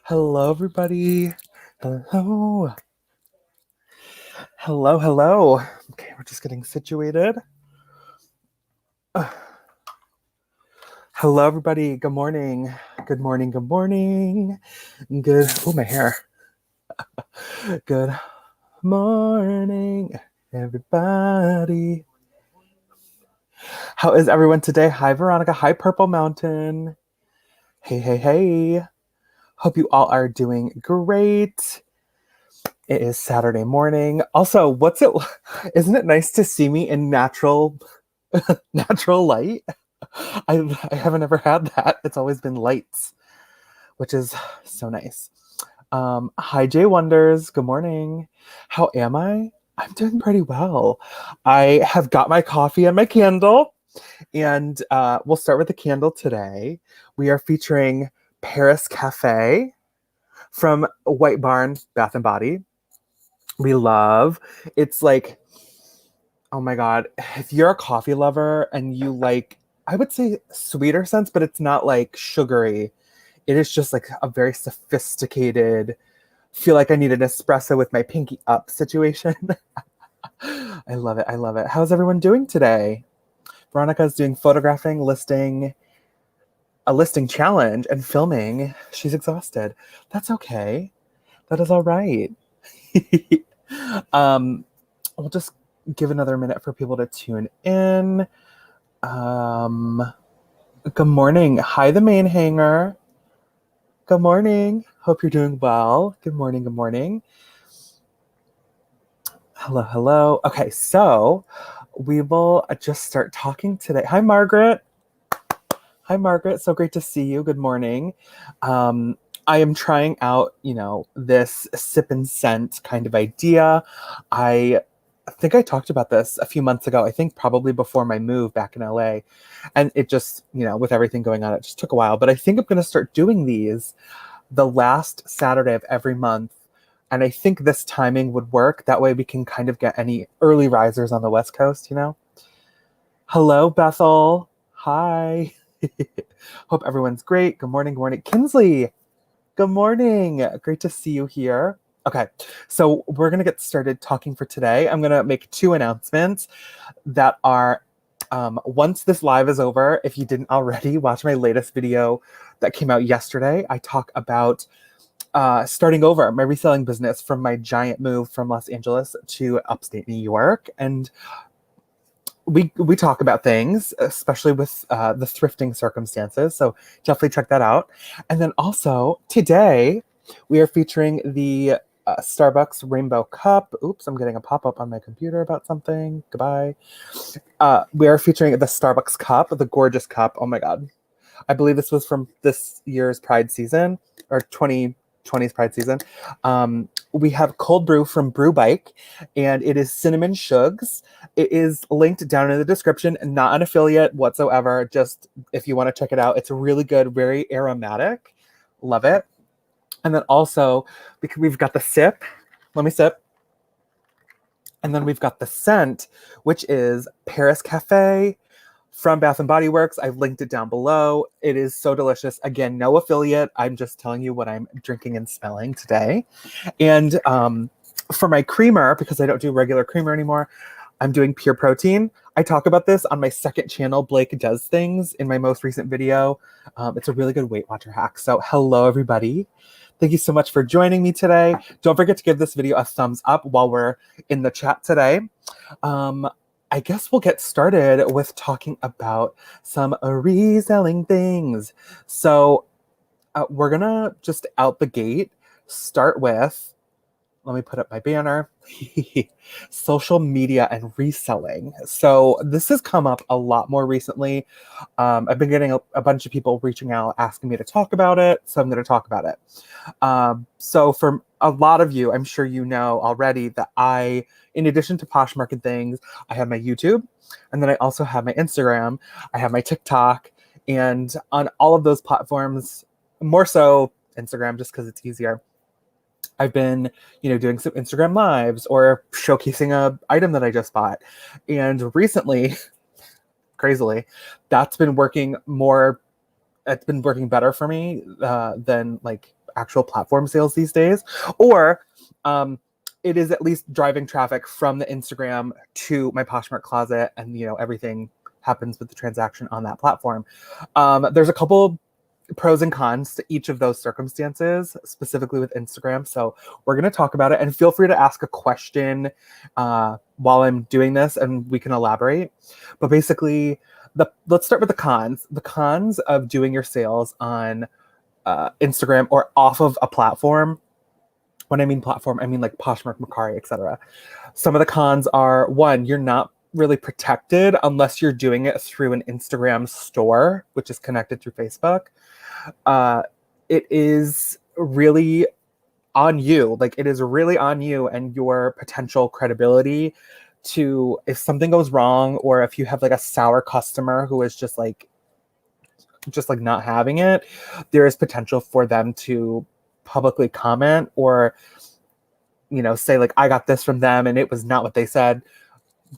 Hello, everybody. Hello. Hello. Okay, we're just getting situated. Hello, everybody. Good morning. Good morning. Good morning. Oh, my hair. Good morning, everybody. How is everyone today? Hi, Veronica. Hi, Purple Mountain. Hey. Hope you all are doing great. It is Saturday morning. Also, isn't it nice to see me in natural light? I haven't ever had that. It's always been lights, which is so nice. Hi, Jay Wonders. Good morning. How am I? I'm doing pretty well. I have got my coffee and my candle, and we'll start with the candle today. We are featuring Paris Cafe from White Barn Bath and Body. We love. It's like, oh my God, if you're a coffee lover and you like, I would say sweeter scents, but it's not like sugary. It is just like a very sophisticated, feel like I need an espresso with my pinky up situation. I love it. How's everyone doing today? Veronica's doing photographing, a listing challenge, and filming. She's exhausted. That's okay. That is all right. We'll just give another minute for people to tune in. Good morning. Hi, the main hanger. Good morning. Hope you're doing well. Good morning. Hello. Okay, so we will just start talking today. Hi, Margaret. So great to see you. Good morning. I am trying out, this sip and scent kind of idea. I think I talked about this a few months ago. I think probably before my move back in LA. And it just, with everything going on, it just took a while. But I think I'm going to start doing these the last Saturday of every month. And I think this timing would work. That way we can kind of get any early risers on the West Coast, Hello, Bethel. Hi. Hope everyone's great. Good morning. Kinsley, good morning. Great to see you here. Okay, so we're going to get started talking for today. I'm going to make 2 announcements that are, once this live is over, if you didn't already, watch my latest video that came out yesterday. I talk about starting over my reselling business from my giant move from Los Angeles to upstate New York. And we talk about things, especially with the thrifting circumstances. So definitely check that out. And then also today we are featuring the Starbucks Rainbow Cup. Oops, I'm getting a pop-up on my computer about something. Goodbye. We are featuring the Starbucks Cup, the gorgeous cup. Oh my God. I believe this was from this year's Pride season, or 2020's Pride season. We have cold brew from BrewBike, and it is cinnamon shugs. It is linked down in the description, not an affiliate whatsoever. Just if you want to check it out, it's really good, very aromatic. Love it. And then also, because we've got the sip. Let me sip. And then we've got the scent, which is Paris Cafe from Bath & Body Works. I've linked it down below. It is so delicious. Again, no affiliate. I'm just telling you what I'm drinking and smelling today. And for my creamer, because I don't do regular creamer anymore, I'm doing pure protein. I talk about this on my second channel, Blake Does Things, in my most recent video. It's a really good Weight Watcher hack. So hello, everybody. Thank you so much for joining me today. Don't forget to give this video a thumbs up while we're in the chat today. I guess we'll get started with talking about some reselling things. So we're going to just out the gate start with, let me put up my banner, social media and reselling. So this has come up a lot more recently. I've been getting a bunch of people reaching out, asking me to talk about it. So I'm going to talk about it. So for a lot of you, I'm sure you know already that in addition to Poshmark and things, I have my YouTube, and then I also have my Instagram, I have my TikTok, and on all of those platforms, more so Instagram just because it's easier, I've been, doing some Instagram lives or showcasing a item that I just bought. And recently, crazily, that's been working more. It's been working better for me than like actual platform sales these days, or it is at least driving traffic from the Instagram to my Poshmark closet, and everything happens with the transaction on that platform. There's a couple pros and cons to each of those circumstances, specifically with Instagram. So we're going to talk about it, and feel free to ask a question while I'm doing this, and we can elaborate. But basically, let's start with the cons. The cons of doing your sales on Instagram or off of a platform. When I mean platform, I mean like Poshmark, Mercari, etc. Some of the cons are, one, you're not really protected unless you're doing it through an Instagram store, which is connected through Facebook. It is really on you. Like, it is really on you and your potential credibility to, if something goes wrong, or if you have like a sour customer who is just like not having it, there is potential for them to publicly comment or say like, I got this from them and it was not what they said.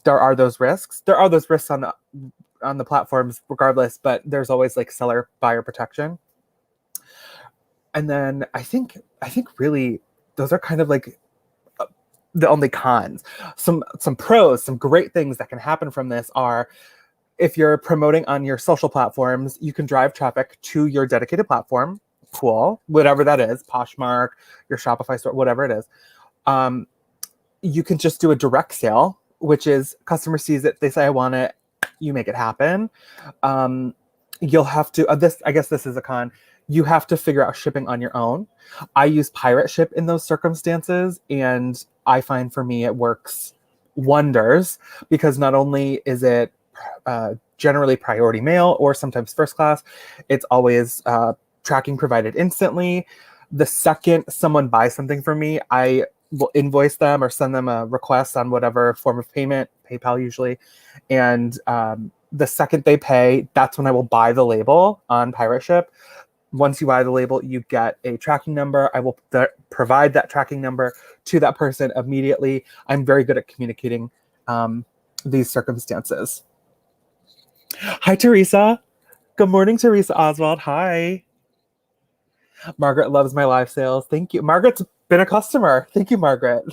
There are those risks on the platforms regardless, but there's always like seller buyer protection. And then I think really those are kind of like the only cons. Some pros, some great things that can happen from this are, if you're promoting on your social platforms, you can drive traffic to your dedicated platform. Cool. Whatever that is, Poshmark, your Shopify store, whatever it is. You can just do a direct sale, which is customer sees it, they say, I want it, you make it happen. You'll have to, I guess this is a con, you have to figure out shipping on your own. I use Pirate Ship in those circumstances, and I find for me it works wonders, because not only is it generally priority mail or sometimes first class, it's always tracking provided instantly. The second someone buys something from me, I will invoice them or send them a request on whatever form of payment, PayPal usually. And the second they pay, that's when I will buy the label on Pirate Ship. Once you buy the label, you get a tracking number. I will provide that tracking number to that person immediately. I'm very good at communicating these circumstances. Hi, Teresa. Good morning, Teresa Oswald. Hi. Margaret loves my live sales. Thank you. Margaret's been a customer. Thank you, Margaret.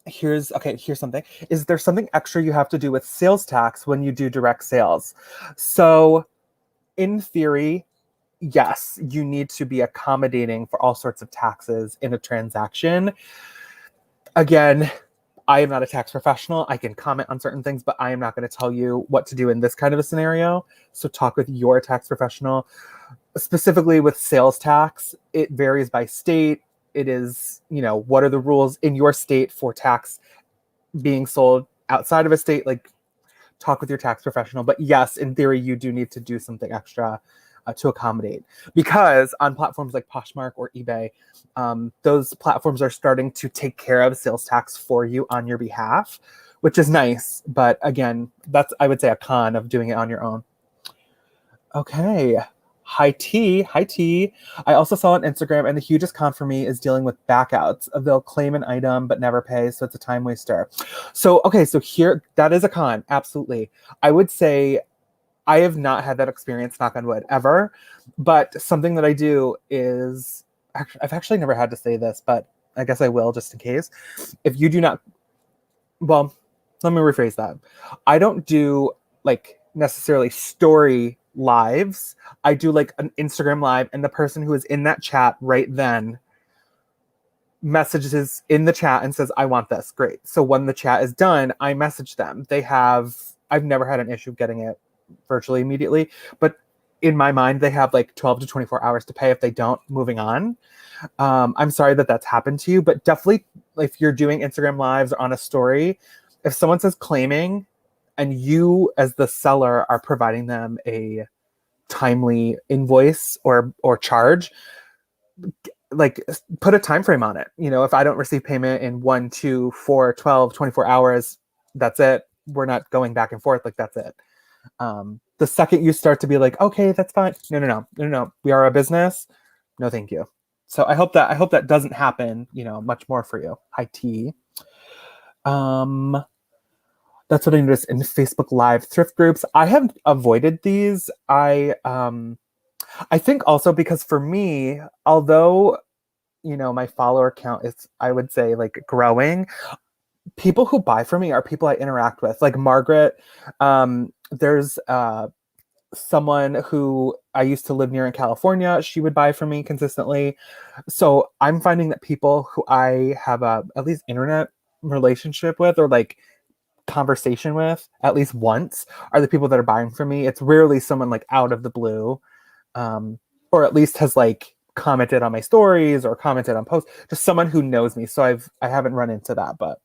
Here's something. Is there something extra you have to do with sales tax when you do direct sales? So in theory, yes, you need to be accommodating for all sorts of taxes in a transaction. Again, I am not a tax professional. I can comment on certain things, but I am not going to tell you what to do in this kind of a scenario. So talk with your tax professional. Specifically with sales tax, it varies by state. It is, what are the rules in your state for tax being sold outside of a state? Like, talk with your tax professional. But yes, in theory, you do need to do something extra to accommodate, because on platforms like Poshmark or eBay, those platforms are starting to take care of sales tax for you on your behalf, which is nice. But again, that's, I would say, a con of doing it on your own. Okay. Hi T. I also saw on Instagram, and the hugest con for me is dealing with backouts. They'll claim an item but never pay, so it's a time waster. So here, that is a con, absolutely. I would say I have not had that experience, knock on wood, ever. But something that I do is, I've actually never had to say this, but I guess I will just in case. If you do not, well, let me rephrase that. I don't do like necessarily story lives. I do like an Instagram live, and the person who is in that chat right then messages in the chat and says, I want this. Great. So when the chat is done, I message them. I've never had an issue getting it virtually immediately, but in my mind, they have like 12 to 24 hours to pay. If they don't, moving on. I'm sorry that that's happened to you, but definitely if you're doing Instagram lives or on a story, if someone says claiming and you as the seller are providing them a timely invoice or charge, like put a time frame on it. If I don't receive payment in 1, 2, 4, 12, 24 hours, that's it. We're not going back and forth. Like, that's it. The second you start to be like, okay, that's fine. No. We are a business. No, thank you. So I hope that doesn't happen, much more for you. Hi T. That's what I noticed in Facebook Live thrift groups. I have avoided these. I think also because for me, although, my follower count is, I would say, like growing, people who buy from me are people I interact with. Like Margaret, there's someone who I used to live near in California. She would buy from me consistently. So I'm finding that people who I have a at least internet relationship with, or like conversation with at least once, are the people that are buying from me. It's rarely someone like out of the blue, um, or at least has like commented on my stories or commented on posts. Just someone who knows me. So I haven't run into that, but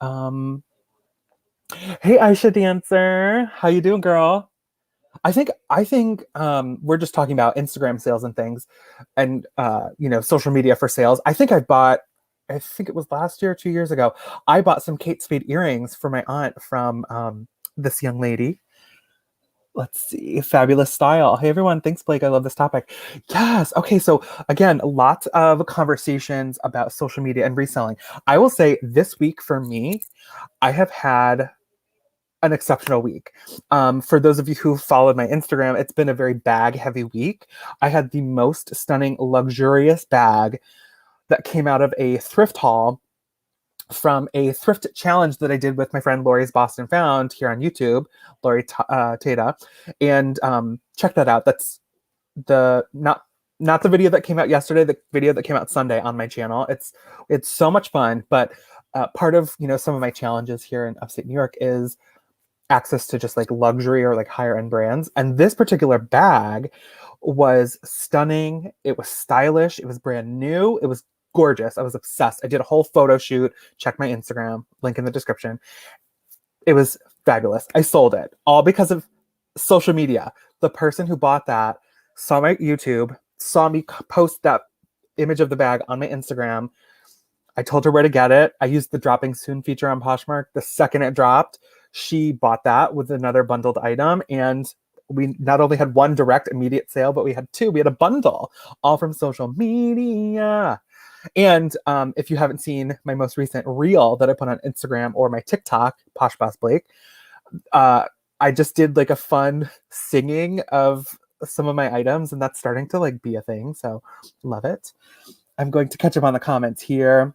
um, hey Aisha Dancer, how you doing, girl? I think we're just talking about Instagram sales and things, and social media for sales. I think it was last year, 2 years ago, I bought some Kate Spade earrings for my aunt from this young lady. Let's see, fabulous style. Hey everyone, thanks Blake. I love this topic. Yes. Okay. So again, lots of conversations about social media and reselling. I will say this week for me, I have had an exceptional week. For those of you who followed my Instagram, it's been a very bag heavy week. I had the most stunning, luxurious bag that came out of a thrift haul from a thrift challenge that I did with my friend Lori's Boston Found here on YouTube, Lori Tata, and check that out. That's the not the video that came out yesterday, the video that came out Sunday on my channel. It's so much fun, but part of some of my challenges here in upstate New York is access to just like luxury or like higher end brands. And this particular bag was stunning. It was stylish. It was brand new. It was gorgeous. I was obsessed. I did a whole photo shoot. Check my Instagram, link in the description. It was fabulous. I sold it all because of social media. The person who bought that saw my YouTube, saw me post that image of the bag on my Instagram. I told her where to get it. I used the dropping soon feature on Poshmark. The second it dropped, she bought that with another bundled item. And we not only had one direct immediate sale, but we had two. We had a bundle, all from social media. And if you haven't seen my most recent reel that I put on Instagram or my TikTok, PoshBossBlake, I just did like a fun singing of some of my items, and that's starting to like be a thing. So love it. I'm going to catch up on the comments here.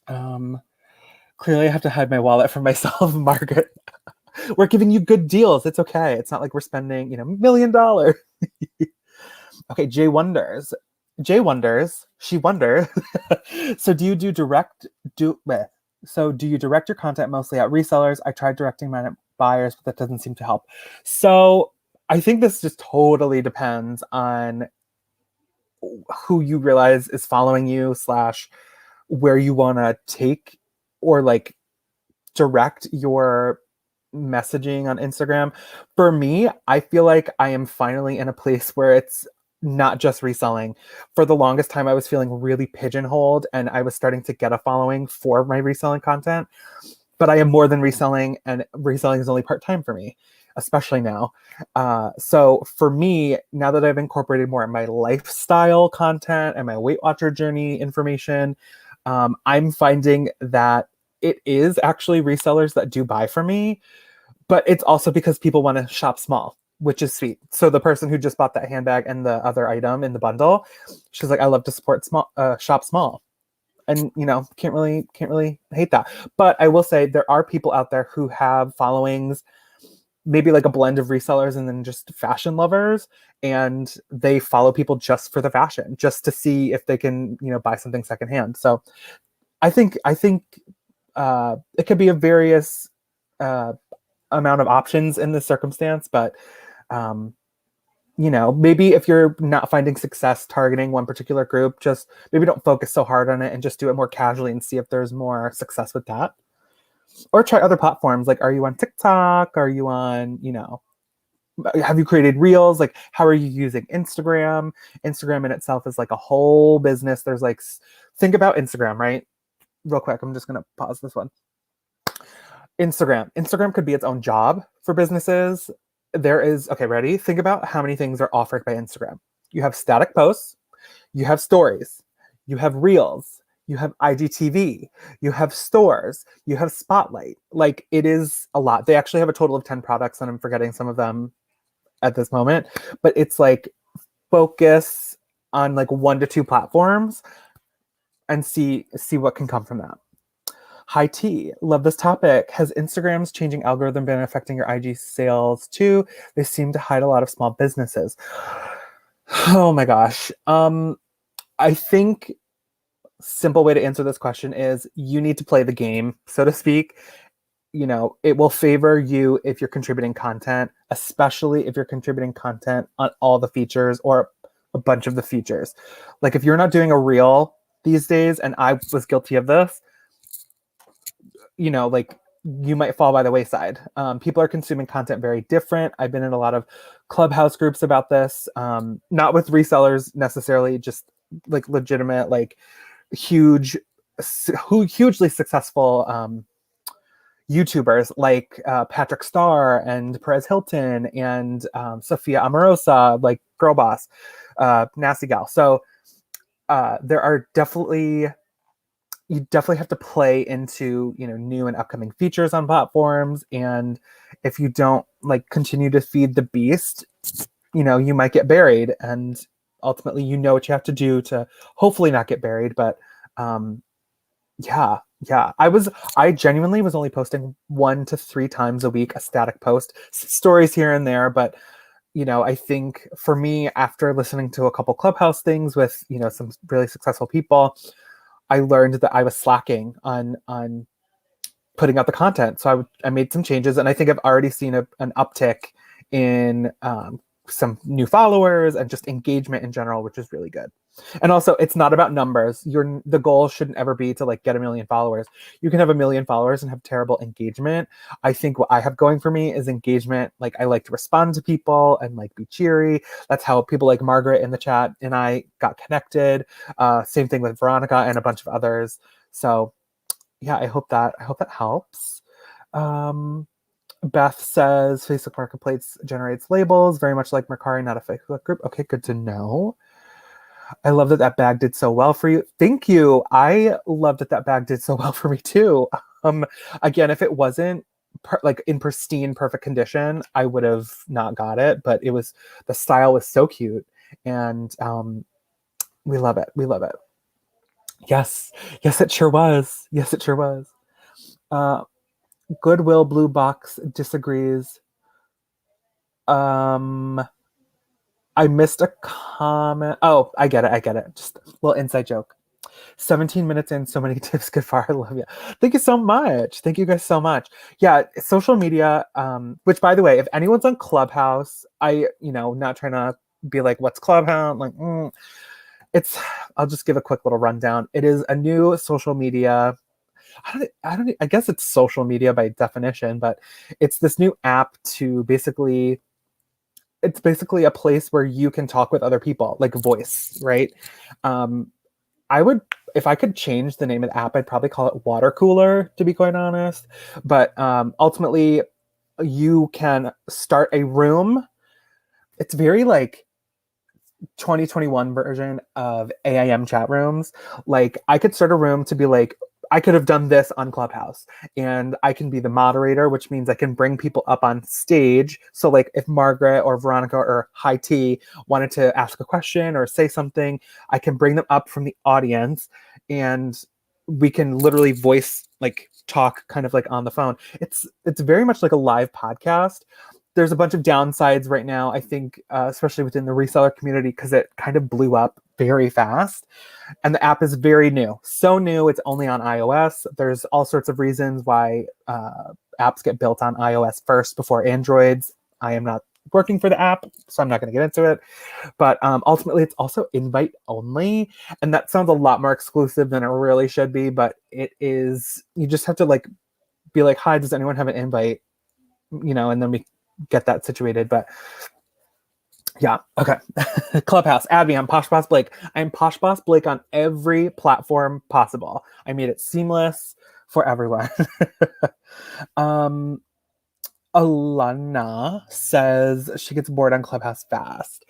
Clearly I have to hide my wallet from myself, Margaret. We're giving you good deals. It's okay. It's not like we're spending, $1 million. Okay, Jay wonders. She wonders. So do you direct your content mostly at resellers? I tried directing mine at buyers, but that doesn't seem to help. So I think this just totally depends on who you realize is following you / where you want to take or like direct your messaging on Instagram. For me, I feel like I am finally in a place where it's not just reselling. For the longest time, I was feeling really pigeonholed, and I was starting to get a following for my reselling content. But I am more than reselling, and reselling is only part-time for me, especially now. So for me, now that I've incorporated more of my lifestyle content and my Weight Watcher journey information, I'm finding that it is actually resellers that do buy from me, but it's also because people want to shop small, which is sweet. So the person who just bought that handbag and the other item in the bundle, she's like, I love to support shop small. And can't really hate that. But I will say there are people out there who have followings, maybe like a blend of resellers and then just fashion lovers, and they follow people just for the fashion, just to see if they can buy something secondhand. So I think it could be a various amount of options in this circumstance, but maybe if you're not finding success targeting one particular group, just maybe don't focus so hard on it and just do it more casually and see if there's more success with that. Or try other platforms. Like, are you on TikTok? Are you on, have you created reels? Like, how are you using Instagram? Instagram in itself is like a whole business. There's like, think about Instagram, right? Real quick, I'm just going to pause this one. Instagram could be its own job for businesses. Okay, ready? Think about how many things are offered by Instagram. You have static posts, you have stories, you have reels, you have IGTV, you have stores, you have Spotlight. Like, it is a lot. They actually have a total of 10 products, and I'm forgetting some of them. at this moment, but it's like focus on like 1 to 2 platforms and see what can come from that. Hi T, love this topic. Has Instagram's changing algorithm been affecting your IG sales too? They seem to hide a lot of small businesses. Oh my gosh. I think simple way to answer this question is you need to play the game, so to speak. You know, it will favor you if you're contributing content, especially if you're contributing content on all the features or a bunch of the features. Like if you're not doing a reel these days, and I was guilty of this, you know, like you might fall by the wayside. People are consuming content very different. I've been in a lot of Clubhouse groups about this, not with resellers necessarily, just like legitimate, like hugely successful YouTubers like Patrick Starr and Perez Hilton and Sophia Amorosa, like Girl Boss, Nasty Gal. So there are you definitely have to play into, you know, new and upcoming features on platforms. And if you don't like continue to feed the beast, you know, you might get buried. And ultimately, you know what you have to do to hopefully not get buried. But yeah. I genuinely was only posting 1 to 3 times a week, a static post, stories here and there. But, you know, I think for me, after listening to a couple Clubhouse things with, you know, some really successful people, I learned that I was slacking on putting out the content. So I made some changes, and I think I've already seen an uptick in some new followers and just engagement in general, which is really good. And also, it's not about numbers. The goal shouldn't ever be to like get 1 million followers. You can have 1 million followers and have terrible engagement. I think what I have going for me is engagement. Like I like to respond to people and like be cheery. That's how people like Margaret in the chat and I got connected. Same thing with Veronica and a bunch of others. So yeah, I hope that helps. Beth says Facebook Marketplace generates labels, very much like Mercari, not a Facebook group. Okay, good to know. I love that bag did so well for you. Thank you. I love that bag did so well for me too. Again, if it wasn't like in pristine, perfect condition, I would have not got it. But the style was so cute, and we love it. We love it. Yes, it sure was. Yes, it sure was. Goodwill Blue Box disagrees. I missed a comment. Oh, I get it. Just a little inside joke. 17 minutes in, so many tips. Good far. I love you. Thank you so much. Thank you guys so much. Yeah, social media, which by the way, if anyone's on Clubhouse, not trying to be like, what's Clubhouse? Like, I'll just give a quick little rundown. It is a new social media. I guess it's social media by definition, but it's this new app to it's basically a place where you can talk with other people, like voice, right? If I could change the name of the app, I'd probably call it Water Cooler, to be quite honest. But ultimately, you can start a room. It's very like 2021 version of AIM chat rooms. Like I could start a room to be like, I could have done this on Clubhouse, and I can be the moderator, which means I can bring people up on stage. So like if Margaret or Veronica or Hi T wanted to ask a question or say something, I can bring them up from the audience and we can literally voice like talk kind of like on the phone. It's very much like a live podcast. There's a bunch of downsides right now, I think, especially within the reseller community, because it kind of blew up very fast. And the app is very new. So new, it's only on iOS. There's all sorts of reasons why apps get built on iOS first before Androids. I am not working for the app, so I'm not going to get into it. But ultimately, it's also invite only. And that sounds a lot more exclusive than it really should be. But it is, you just have to like be like, hi, does anyone have an invite? And then we get that situated. But yeah, okay. Clubhouse, add me. I'm PoshBossBlake. I'm PoshBossBlake on every platform possible. I made it seamless for everyone. Alana says she gets bored on Clubhouse fast.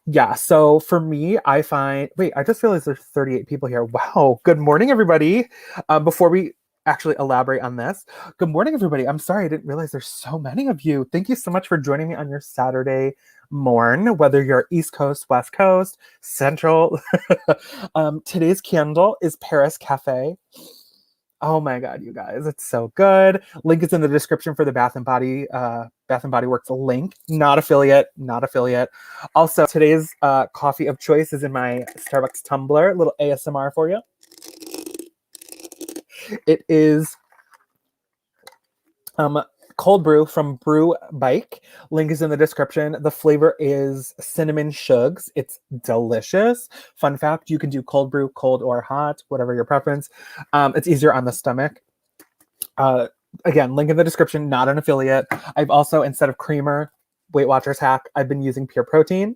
Yeah, so for me, I find... Wait, I just realized there's 38 people here. Wow, good morning, everybody. Before we actually elaborate on this. Good morning, everybody. I'm sorry, I didn't realize there's so many of you. Thank you so much for joining me on your Saturday morn, whether you're East Coast, West Coast, Central. Today's candle is Paris Cafe. Oh my God, you guys, it's so good. Link is in the description for the Bath and Body Works link. Not affiliate. Also, today's coffee of choice is in my Starbucks tumbler. A little ASMR for you. It is cold brew from BrewBike. Link is in the description. The flavor is cinnamon shugs. It's delicious. Fun fact, you can do cold brew, cold or hot, whatever your preference. It's easier on the stomach. Again, link in the description, not an affiliate. I've also, instead of creamer, Weight Watchers hack, I've been using pure protein.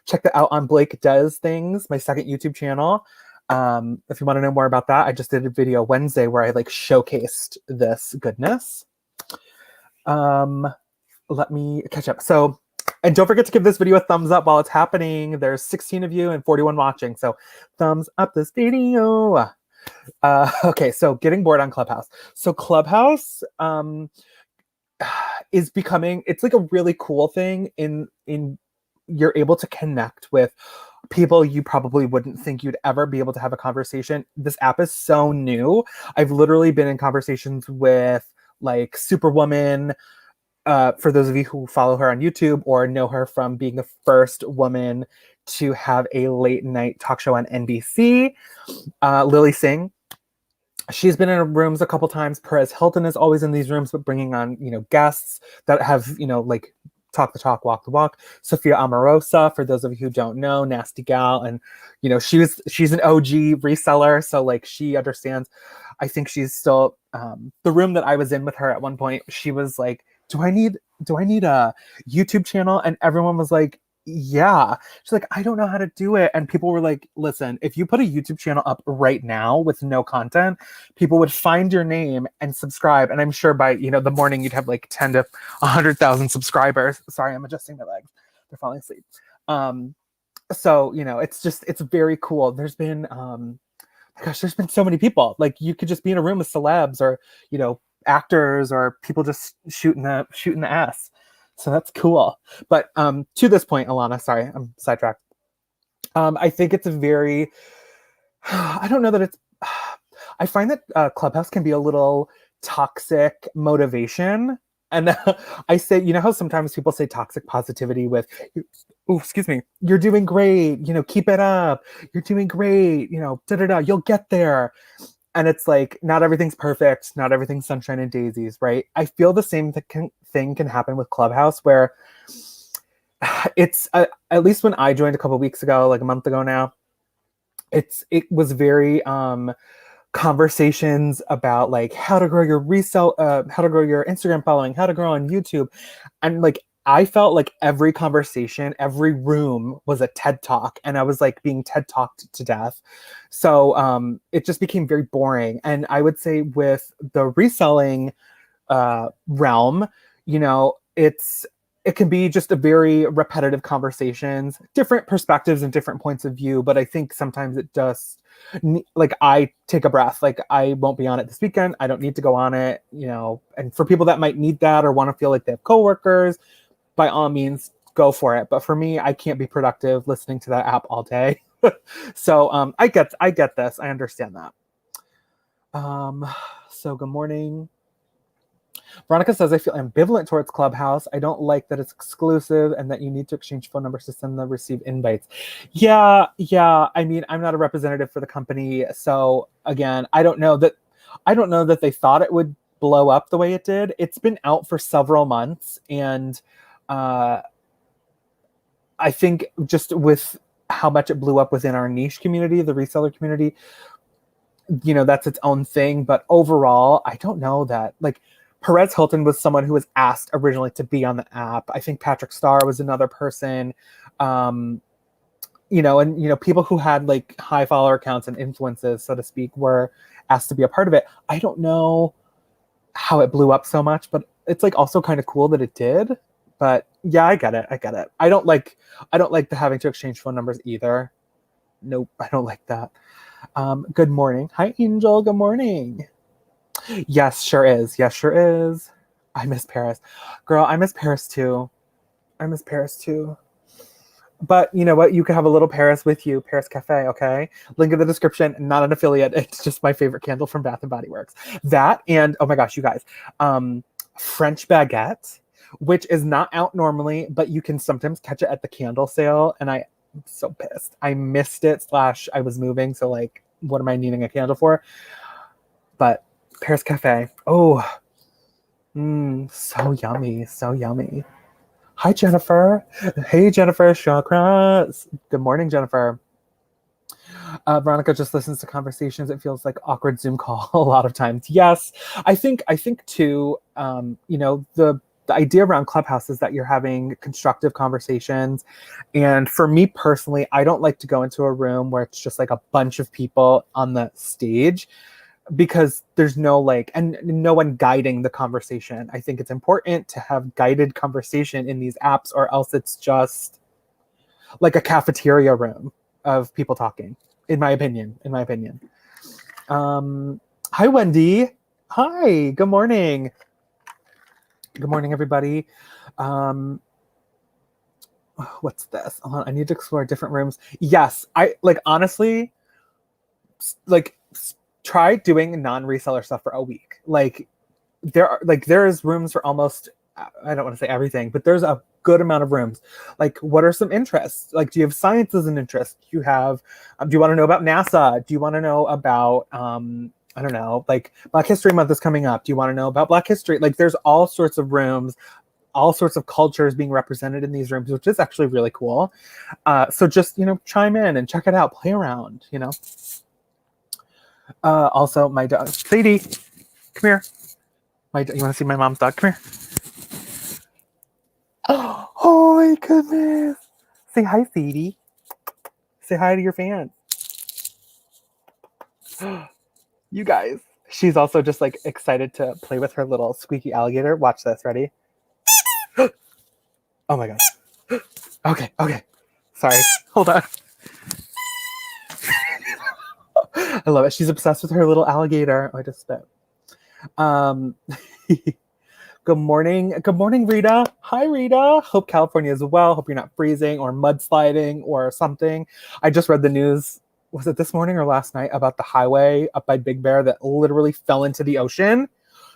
Check that out on Blake Does Things, my second YouTube channel. If you want to know more about that, I just did a video Wednesday where I like showcased this goodness. Let me catch up. So, and don't forget to give this video a thumbs up while it's happening. There's 16 of you and 41 watching. So thumbs up this video. Okay, so getting bored on Clubhouse. So Clubhouse is becoming, it's like a really cool thing in you're able to connect with people you probably wouldn't think you'd ever be able to have a conversation. This app is so new. I've literally been in conversations with like Superwoman, for those of you who follow her on YouTube or know her from being the first woman to have a late night talk show on NBC, Lily Singh. She's been in rooms a couple times. Perez Hilton is always in these rooms, but bringing on, guests that have, like talk the talk, walk the walk. Sophia Amorosa, for those of you who don't know, nasty gal. And, she's an OG reseller. So like she understands. I think she's still, the room that I was in with her at one point, she was like, do I need a YouTube channel? And everyone was like, yeah. She's like, I don't know how to do it. And people were like, listen, if you put a YouTube channel up right now with no content, people would find your name and subscribe. And I'm sure by, the morning you'd have like 10 to 100,000 subscribers. Sorry, I'm adjusting my legs. They're falling asleep. So, it's very cool. There's been, there's been so many people. Like you could just be in a room with celebs or, actors or people just shooting the ass. So that's cool. But to this point, Alana, sorry, I'm sidetracked. I think it's a very, I don't know that it's, I find that Clubhouse can be a little toxic motivation. And I say, how sometimes people say toxic positivity with, oh, excuse me, you're doing great, keep it up. You're doing great, you'll get there. And it's like, not everything's perfect. Not everything's sunshine and daisies, right? I feel the same thing can happen with Clubhouse where it's, at least when I joined a couple of weeks ago, like a month ago now, it was very conversations about like how to grow your how to grow your Instagram following, how to grow on YouTube. And like, I felt like every conversation, every room was a TED Talk, and I was like being TED Talked to death. So it just became very boring. And I would say with the reselling realm, it can be just a very repetitive conversations, different perspectives and different points of view. But I think sometimes it just, like, I take a breath. Like, I won't be on it this weekend. I don't need to go on it, and for people that might need that or want to feel like they have coworkers, by all means, go for it. But for me, I can't be productive listening to that app all day. So I get this. I understand that. So good morning. Veronica says, I feel ambivalent towards Clubhouse. I don't like that it's exclusive and that you need to exchange phone numbers to send the receive invites. Yeah. I mean, I'm not a representative for the company. So again, I don't know that they thought it would blow up the way it did. It's been out for several months. And I think just with how much it blew up within our niche community, the reseller community, that's its own thing. But overall, I don't know that, like, Perez Hilton was someone who was asked originally to be on the app. I think Patrick Starr was another person, and people who had like high follower counts and influences, so to speak, were asked to be a part of it. I don't know how it blew up so much, but it's like also kind of cool that it did. But yeah, I get it. I don't like the having to exchange phone numbers either. Nope, I don't like that. Good morning. Hi, Angel. Good morning. Yes, sure is. Yes, sure is. I miss Paris. Girl, I miss Paris too. I miss Paris too. But you know what? You can have a little Paris with you, Paris Cafe, okay? Link in the description. Not an affiliate. It's just my favorite candle from Bath and Body Works. That and oh my gosh, you guys, French baguette, which is not out normally, but you can sometimes catch it at the candle sale. And I'm so pissed. I missed it. Slash, I was moving, so like, what am I needing a candle for? But Paris Cafe. Oh, so yummy, so yummy. Hi, Jennifer. Hey, Jennifer Shawcross. Good morning, Jennifer. Veronica just listens to conversations. It feels like awkward Zoom call a lot of times. Yes, I think too. The idea around Clubhouse is that you're having constructive conversations, and for me personally, I don't like to go into a room where it's just like a bunch of people on the stage, because there's no and no one guiding the conversation. I think it's important to have guided conversation in these apps, or else it's just like a cafeteria room of people talking, in my opinion. Hi, Wendy. Hi, good morning. Good morning, everybody. What's this? Hold on, I need to explore different rooms. Yes, I honestly try doing non-reseller stuff for a week. There is rooms for almost, I don't want to say everything, but there's a good amount of rooms. Like, what are some interests? Like, do you have science as an interest? Do you have, do you want to know about NASA? Do you want to know about, I don't know, like Black History Month is coming up. Do you want to know about Black history? Like, there's all sorts of rooms, all sorts of cultures being represented in these rooms, which is actually really cool. So just, chime in and check it out, play around, Also, my dog, Sadie, come here. You want to see my mom's dog? Come here. Oh my goodness. Say hi, Sadie. Say hi to your fans. You guys. She's also just excited to play with her little squeaky alligator. Watch this. Ready? Oh my gosh. Okay. Sorry. Hold on. I love it. She's obsessed with her little alligator. Oh, I just spit. Good morning, Rita. Hi, Rita. Hope California is well. Hope you're not freezing or mudsliding or something. I just read the news. Was it this morning or last night about the highway up by Big Bear that literally fell into the ocean?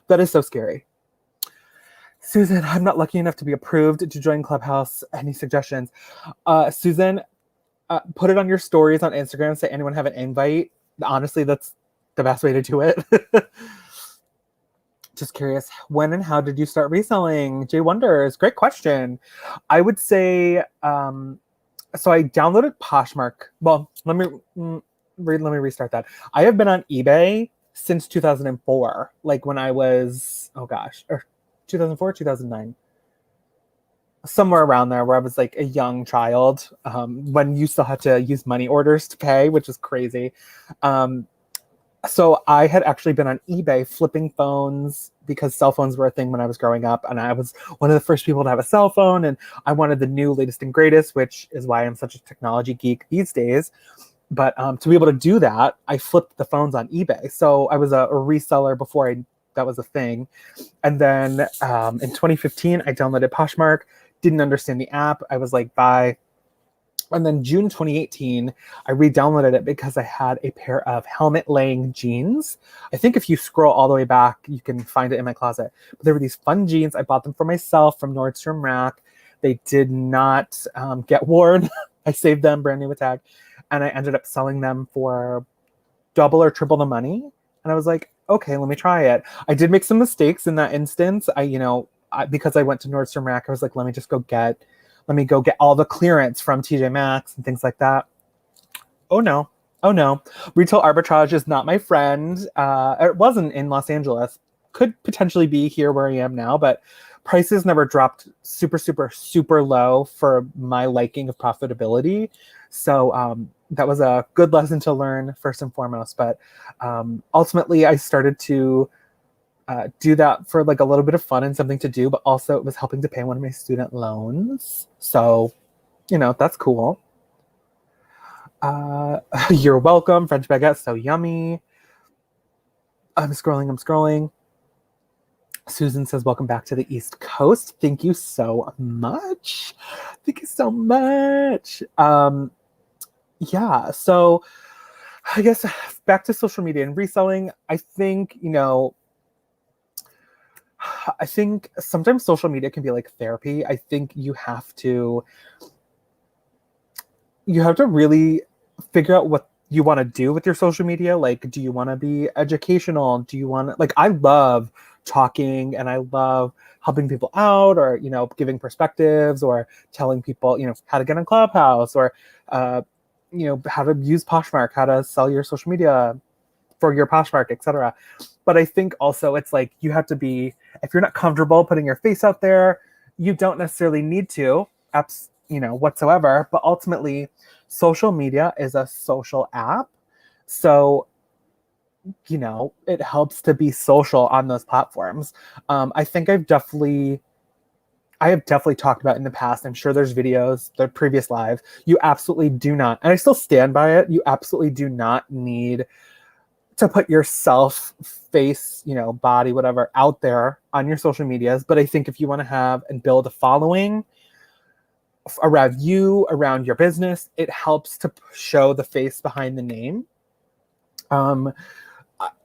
That is so scary. Susan, I'm not lucky enough to be approved to join Clubhouse. Any suggestions? Susan, put it on your stories on Instagram. Say, anyone have an invite? Honestly, that's the best way to do it. Just curious, when and how did you start reselling? Jay Wonders, great question. I would say, so I downloaded Poshmark. Well, let me restart that. I have been on eBay since 2004, like when I was, 2004, 2009. Somewhere around there, where I was like a young child, when you still had to use money orders to pay, which is crazy. So I had actually been on eBay flipping phones, because cell phones were a thing when I was growing up, and I was one of the first people to have a cell phone, and I wanted the new latest and greatest, which is why I'm such a technology geek these days. But to be able to do that, I flipped the phones on eBay. So I was a reseller before that was a thing. And then in 2015, I downloaded Poshmark, didn't understand the app. I was like, bye. And then June 2018, I re-downloaded it because I had a pair of helmet-laying jeans. I think if you scroll all the way back, you can find it in my closet. But there were these fun jeans. I bought them for myself from Nordstrom Rack. They did not get worn. I saved them, brand new with tag. And I ended up selling them for double or triple the money. And I was like, okay, let me try it. I did make some mistakes in that instance. Because I went to Nordstrom Rack, I was like, let me go get all the clearance from TJ Maxx and things like that. Oh no. Retail arbitrage is not my friend. It wasn't in Los Angeles. Could potentially be here where I am now, but prices never dropped super, super, super low for my liking of profitability. So that was a good lesson to learn, first and foremost. But ultimately, I started to do that for like a little bit of fun and something to do, but also it was helping to pay one of my student loans. So, that's cool. You're welcome. French baguette, so yummy. I'm scrolling. Susan says, welcome back to the East Coast. Thank you so much. Thank you so much. Yeah, so I guess back to social media and reselling. I think, I think sometimes social media can be like therapy. I think you have to really figure out what you want to do with your social media. Like, do you want to be educational? Do you want to, like, I love talking and I love helping people out, or, giving perspectives, or telling people, how to get on Clubhouse, or, how to use Poshmark, how to sell your social media for your Poshmark, etc. But I think also it's like you have to be, if you're not comfortable putting your face out there, you don't necessarily need to, whatsoever. But ultimately, social media is a social app. So, it helps to be social on those platforms. I think I have definitely talked about in the past. I'm sure there's videos, the previous live. You absolutely do not, and I still stand by it, you absolutely do not need to put yourself, face, body, whatever, out there on your social medias. But I think if you want to have and build a following around you, around your business, it helps to show the face behind the name.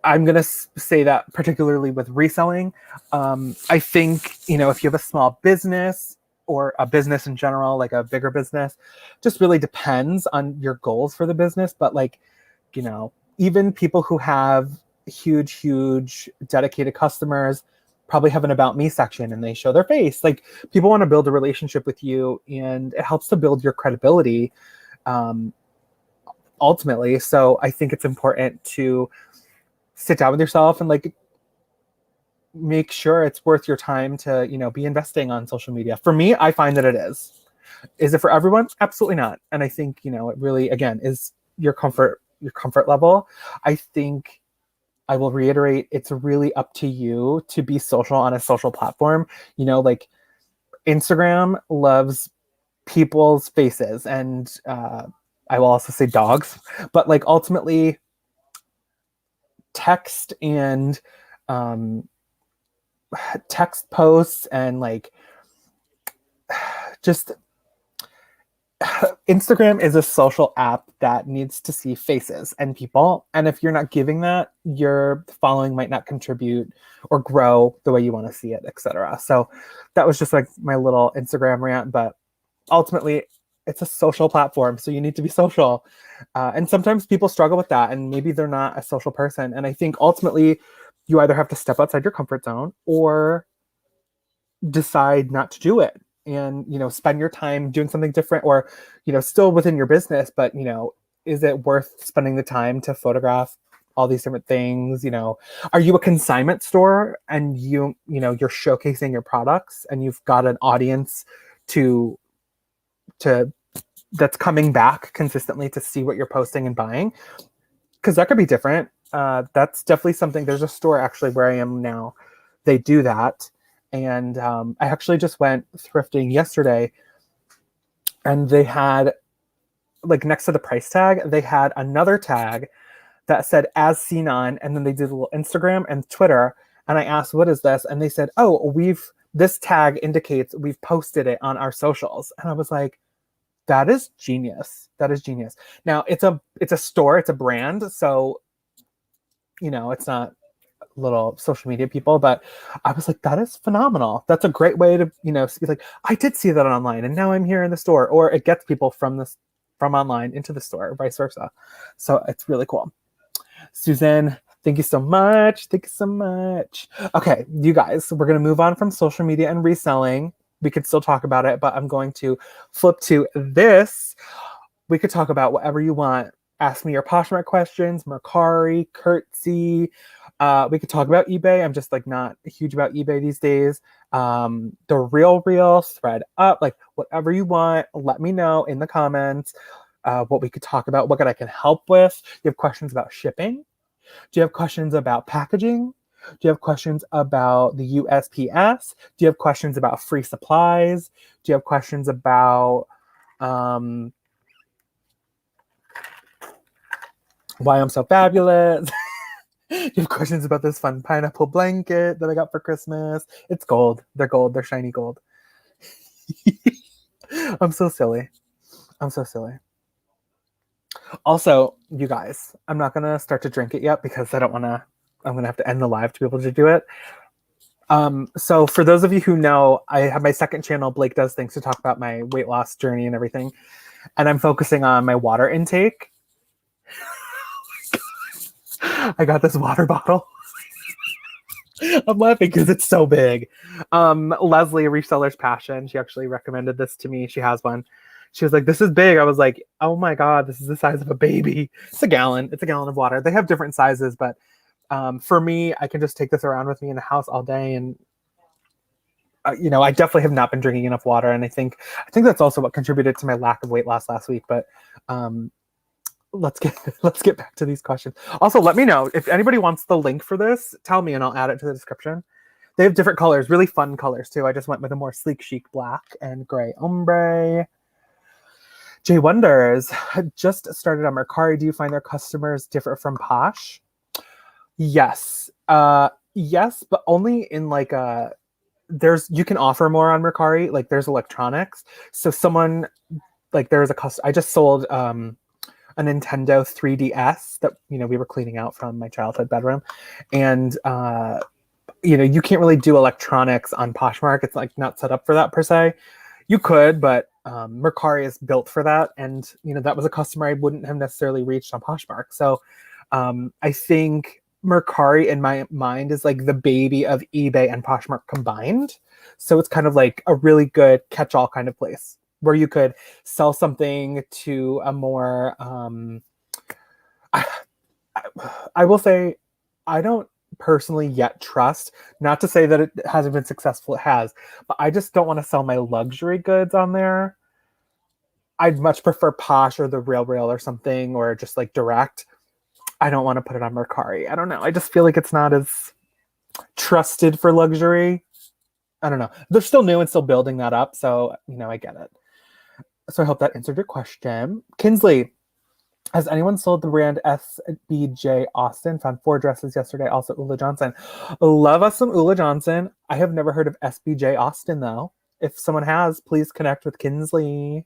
I'm going to say that particularly with reselling. I think, if you have a small business or a business in general, like a bigger business, just really depends on your goals for the business. But even people who have huge dedicated customers probably have an about me section and they show their face. Like, people want to build a relationship with you, and it helps to build your credibility, ultimately. So I think it's important to sit down with yourself and make sure it's worth your time to, be investing on social media. For me, I find that it is. Is it for everyone? Absolutely not. And I think, it really, again, is your comfort level. I think I will reiterate, it's really up to you to be social on a social platform. Like, Instagram loves people's faces, and I will also say dogs, but ultimately text and text posts and just Instagram is a social app that needs to see faces and people. And if you're not giving that, your following might not contribute or grow the way you want to see it, etc. So that was just my little Instagram rant. But ultimately, it's a social platform, so you need to be social. And sometimes people struggle with that, and maybe they're not a social person. And I think ultimately, you either have to step outside your comfort zone or decide not to do it, and spend your time doing something different, or still within your business, but is it worth spending the time to photograph all these different things? Are you a consignment store and you're showcasing your products and you've got an audience to that's coming back consistently to see what you're posting and buying? Because that could be different. That's definitely something. There's a store actually where I am now, they do that. And I actually just went thrifting yesterday, and they had, next to the price tag, they had another tag that said as seen on, and then they did a little Instagram and Twitter. And I asked, what is this? And they said, oh, this tag indicates we've posted it on our socials. And I was like, that is genius. That is genius. Now it's a store, it's a brand. So, it's not little social media people, but I was like, that is phenomenal. That's a great way to, be like, I did see that online and now I'm here in the store. Or it gets people from online into the store, or vice versa. So it's really cool. Susan, thank you so much. Thank you so much. Okay, you guys, we're going to move on from social media and reselling. We could still talk about it, but I'm going to flip to this. We could talk about whatever you want. Ask me your Poshmark questions, Mercari, Curtsy. We could talk about eBay. I'm just not huge about eBay these days. The Real, Thread Up, whatever you want, let me know in the comments what we could talk about, what I can help with. Do you have questions about shipping? Do you have questions about packaging? Do you have questions about the USPS? Do you have questions about free supplies? Do you have questions about why I'm so fabulous? Do You have questions about this fun pineapple blanket that I got for Christmas? It's gold. They're gold. They're shiny gold. I'm so silly. I'm so silly. Also, you guys, I'm not going to start to drink it yet because I don't want to. I'm going to have to end the live to be able to do it. So for those of you who know, I have my second channel, Blake Does Things, to talk about my weight loss journey and everything. And I'm focusing on my water intake. I got this water bottle. I'm laughing because it's so big. Leslie, a Reseller's Passion, she actually recommended this to me. She has one. She was like, this is big. I was like, oh my God, this is the size of a baby. It's a gallon. It's a gallon of water. They have different sizes, but for me, I can just take this around with me in the house all day. And, I definitely have not been drinking enough water. And I think that's also what contributed to my lack of weight loss last week. But let's get back to these questions. Also, let me know if anybody wants the link for this. Tell me and I'll add it to the description. They have different colors, really fun colors too. I just went with a more sleek chic black and gray ombre. Jay Wonders, just started on Mercari. Do you find their customers different from Posh? Yes. Yes, but only in like you can offer more on Mercari. Like there's electronics. So someone like there's a customer. I just sold a Nintendo 3DS that we were cleaning out from my childhood bedroom, and you can't really do electronics on Poshmark. It's like not set up for that per se. You could, but Mercari is built for that, and that was a customer I wouldn't have necessarily reached on Poshmark. So I think Mercari in my mind is like the baby of eBay and Poshmark combined. So it's kind of like a really good catch-all kind of place where you could sell something to a more I will say I don't personally yet trust, not to say that it hasn't been successful, it has, but I just don't want to sell my luxury goods on there. I'd much prefer Posh or the Real or something, or just like direct. I don't want to put it on Mercari. I don't know. I just feel like it's not as trusted for luxury. I don't know. They're still new and still building that up. So, I get it. So I hope that answered your question. Kinsley, has anyone sold the brand SBJ Austin? Found 4 dresses yesterday. Also Ula Johnson. Love us some Ula Johnson. I have never heard of SBJ Austin, though. If someone has, please connect with Kinsley.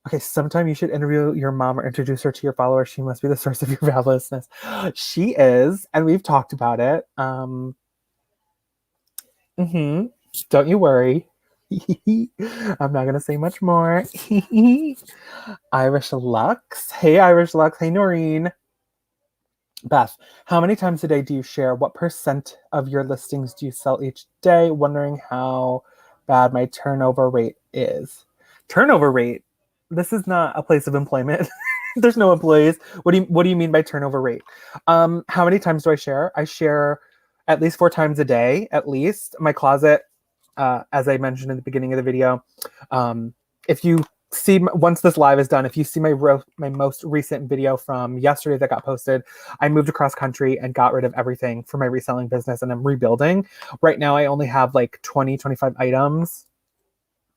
Okay, sometime you should interview your mom or introduce her to your followers. She must be the source of your fabulousness. She is, and we've talked about it. Don't you worry. I'm not going to say much more. Irish Lux. Hey, Irish Lux. Hey, Noreen. Beth, how many times a day do you share? What % of your listings do you sell each day? Wondering how bad my turnover rate is. Turnover rate? This is not a place of employment. There's no employees. What do you mean by turnover rate? How many times do I share? I share at least 4 times a day, at least. My closet, as I mentioned in the beginning of the video, if you see, once this live is done, if you see my most recent video from yesterday that got posted, I moved across country and got rid of everything for my reselling business, and I'm rebuilding. Right now, I only have like 20, 25 items.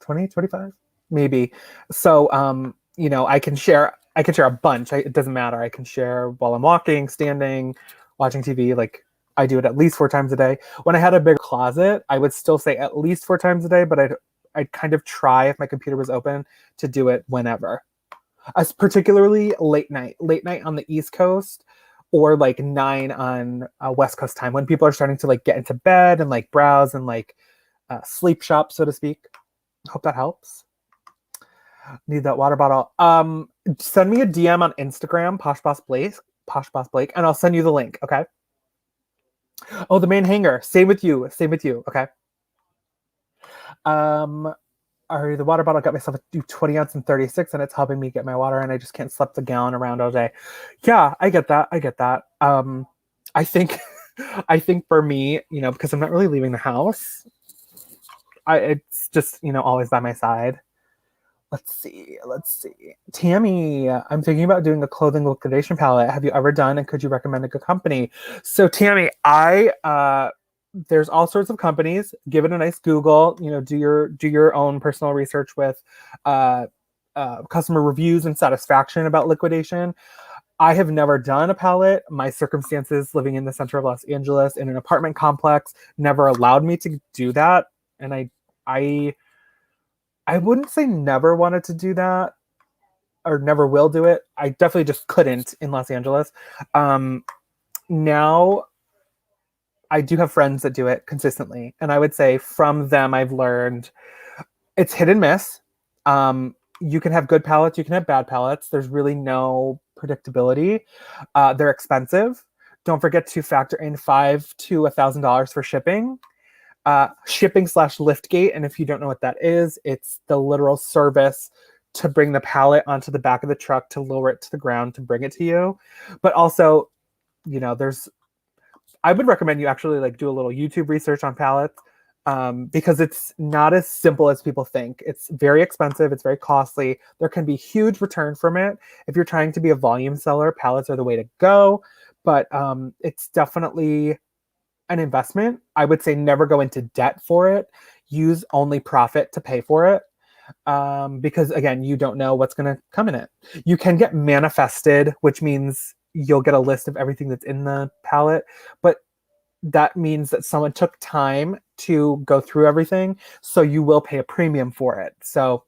20, 25? Maybe. So, I can share a bunch. It doesn't matter. I can share while I'm walking, standing, watching TV. Like, I do it at least 4 times a day. When I had a bigger closet, I would still say at least 4 times a day, but I'd kind of try, if my computer was open, to do it whenever. As particularly late night on the East Coast, or like 9 on West Coast time, when people are starting to like get into bed and like browse and like sleep shop, so to speak. Hope that helps. Need that water bottle. Send me a DM on Instagram, PoshBossBlake, and I'll send you the link. Okay. Oh, the main hanger. Same with you. Okay. The water bottle got myself a 20 ounce and 36, and it's helping me get my water, and I just can't slip the gallon around all day. Yeah, I get that. I think for me, because I'm not really leaving the house, it's just, always by my side. Let's see. Tammy, I'm thinking about doing a clothing liquidation palette. Have you ever done, and could you recommend a good company? So Tammy, there's all sorts of companies. Give it a nice Google. Do your own personal research with customer reviews and satisfaction about liquidation. I have never done a pallet. My circumstances living in the center of Los Angeles in an apartment complex never allowed me to do that. And I wouldn't say never wanted to do that or never will do it. I definitely just couldn't in Los Angeles. Now I do have friends that do it consistently. And I would say from them, I've learned it's hit and miss. You can have good pallets, you can have bad pallets. There's really no predictability. They're expensive. Don't forget to factor in $500 to $1,000 for shipping. Shipping / liftgate. And if you don't know what that is, it's the literal service to bring the pallet onto the back of the truck, to lower it to the ground, to bring it to you. But also, I would recommend you actually like do a little YouTube research on pallets, because it's not as simple as people think. It's very expensive. It's very costly. There can be huge return from it. If you're trying to be a volume seller, pallets are the way to go. But it's definitely an investment. I would say never go into debt for it. Use only profit to pay for it. Because again, you don't know what's going to come in it. You can get manifested, which means you'll get a list of everything that's in the pallet, but that means that someone took time to go through everything, so you will pay a premium for it. So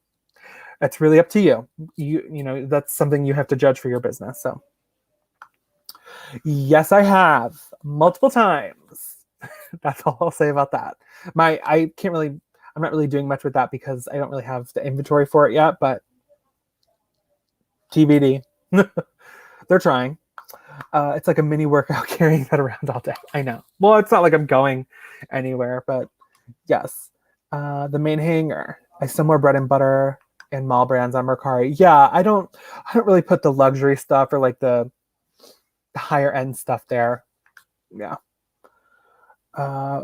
it's really up to you. You know, that's something you have to judge for your business. So yes, I have multiple times. That's all I'll say about that. I'm not really doing much with that because I don't really have the inventory for it yet, but TBD. They're trying. It's like a mini workout carrying that around all day. I know. Well, it's not like I'm going anywhere, but yes. The main hanger. I sell more bread and butter and mall brands on Mercari. Yeah, I don't really put the luxury stuff or like the higher end stuff there. Yeah.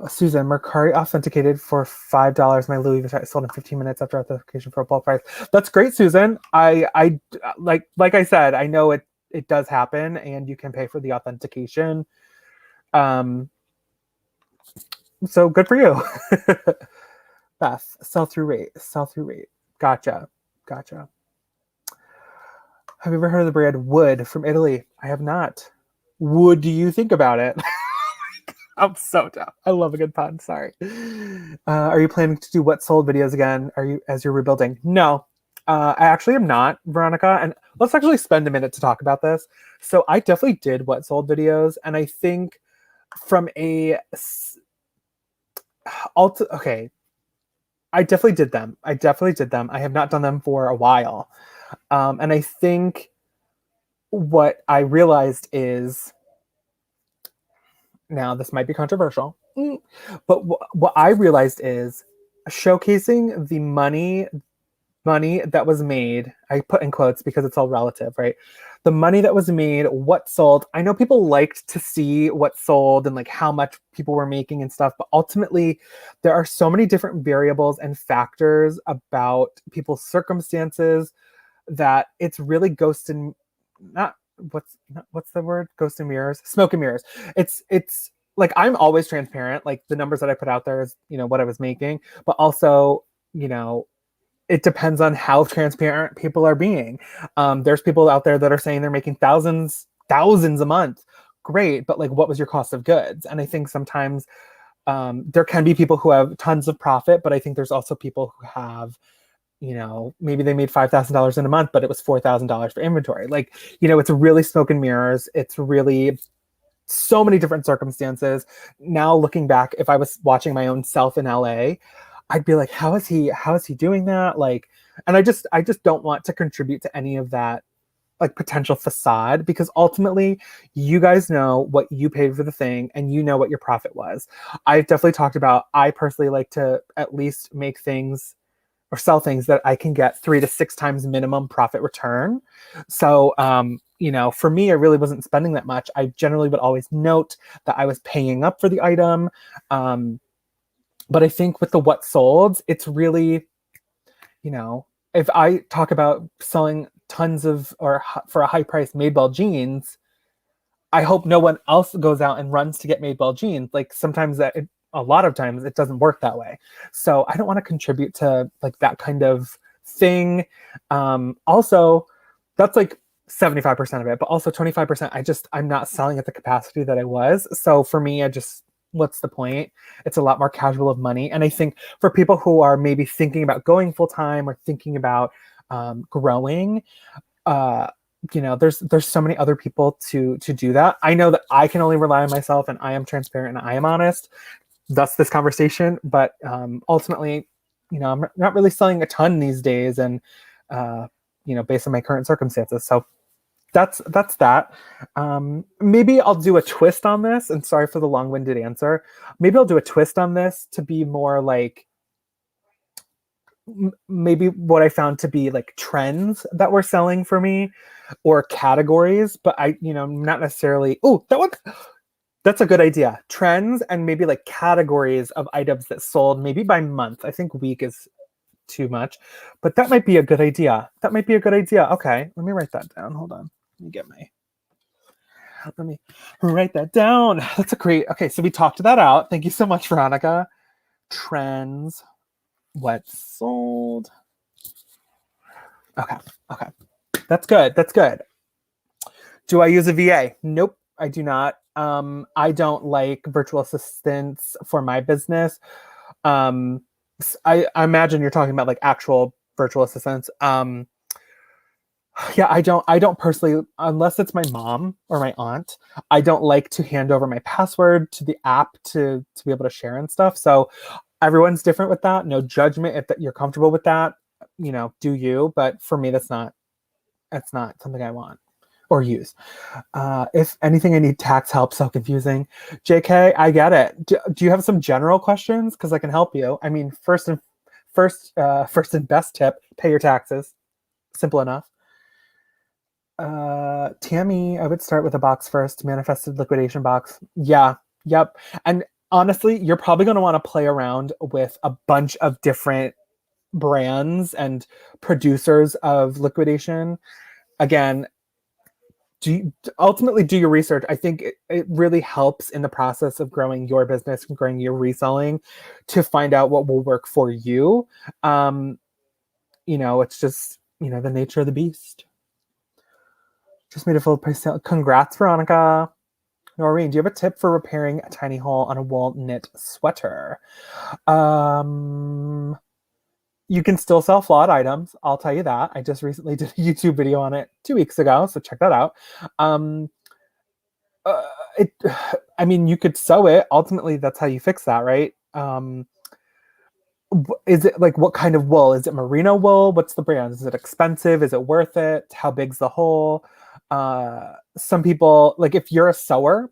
Susan, Mercari authenticated for $5. My Louis Vuitton sold in 15 minutes after authentication for a bulk price. That's great, Susan. I like I said, I know it does happen, and you can pay for the authentication. So good for you. Beth, sell-through rate. Gotcha. Have you ever heard of the brand Wood from Italy? I have not. What do you think about it? I'm so down. I love a good pun. Sorry. Are you planning to do what sold videos again? As you're rebuilding? No, I actually am not, Veronica. And let's actually spend a minute to talk about this. So I definitely did what sold videos, and I think from I definitely did them. I have not done them for a while, and I think what I realized is. Now, this might be controversial, but what I realized is showcasing the money that was made, I put in quotes because it's all relative, right? The money that was made, what sold. I know people liked to see what sold and like how much people were making and stuff, but ultimately there are so many different variables and factors about people's circumstances that it's really what's the word? Ghost and mirrors? Smoke and mirrors. It's like, I'm always transparent. Like the numbers that I put out there is, what I was making, but also, it depends on how transparent people are being. There's people out there that are saying they're making thousands a month. Great. But like, what was your cost of goods? And I think sometimes there can be people who have tons of profit, but I think there's also people who have, maybe they made $5,000 in a month, but it was $4,000 for inventory. Like, it's really smoke and mirrors. It's really so many different circumstances. Now looking back, if I was watching my own self in LA, I'd be like, how is he doing that? Like, and I just don't want to contribute to any of that like potential facade, because ultimately you guys know what you paid for the thing and you know what your profit was. I've definitely talked about, I personally like to at least make things or sell things that I can get 3 to 6 times minimum profit return. So, for me, I really wasn't spending that much. I generally would always note that I was paying up for the item. But I think with the what sold, it's really, if I talk about selling tons of, or for a high price Madewell jeans, I hope no one else goes out and runs to get Madewell jeans. Like sometimes a lot of times it doesn't work that way. So I don't want to contribute to like that kind of thing. Also, that's like 75% of it, but also 25%, I'm not selling at the capacity that I was. So for me, what's the point? It's a lot more casual of money. And I think for people who are maybe thinking about going full time or thinking about growing, there's so many other people to do that. I know that I can only rely on myself, and I am transparent and I am honest. Thus this conversation. But ultimately, I'm not really selling a ton these days, and based on my current circumstances. So that's that. Maybe I'll do a twist on this, and sorry for the long-winded answer. Maybe I'll do a twist on this to be more like maybe what I found to be like trends that were selling for me, or categories, but not necessarily. Oh, that's a good idea. Trends and maybe like categories of items that sold maybe by month. I think week is too much, but that might be a good idea. Okay, let me write that down. Hold on. Let me write that down. That's a great. Okay, so we talked that out. Thank you so much, Veronica. Trends, what sold. Okay. That's good. Do I use a VA? Nope, I do not. I don't like virtual assistants for my business. I imagine you're talking about like actual virtual assistants. Yeah, I don't personally, unless it's my mom or my aunt, I don't like to hand over my password to the app to be able to share and stuff. So everyone's different with that. No judgment if you're comfortable with that, do you? But for me, that's not something I want or use. If anything, I need tax help. So confusing. JK, I get it. Do you have some general questions? Because I can help you. I mean, first and best tip: pay your taxes. Simple enough. Tammy, I would start with a box first. Manifested liquidation box. Yeah. Yep. And honestly, you're probably going to want to play around with a bunch of different brands and producers of liquidation. Again, ultimately do your research. I think it really helps in the process of growing your business and growing your reselling to find out what will work for you. It's just, the nature of the beast. Just made a full price sale. Congrats, Veronica. Noreen, do you have a tip for repairing a tiny hole on a wool knit sweater? You can still sell flawed items. I'll tell you that. I just recently did a YouTube video on it 2 weeks ago, so check that out. You could sew it. Ultimately, that's how you fix that, right? Is it like, what kind of wool? Is it merino wool? What's the brand? Is it expensive? Is it worth it? How big's the hole? Some people, like, if you're a sewer,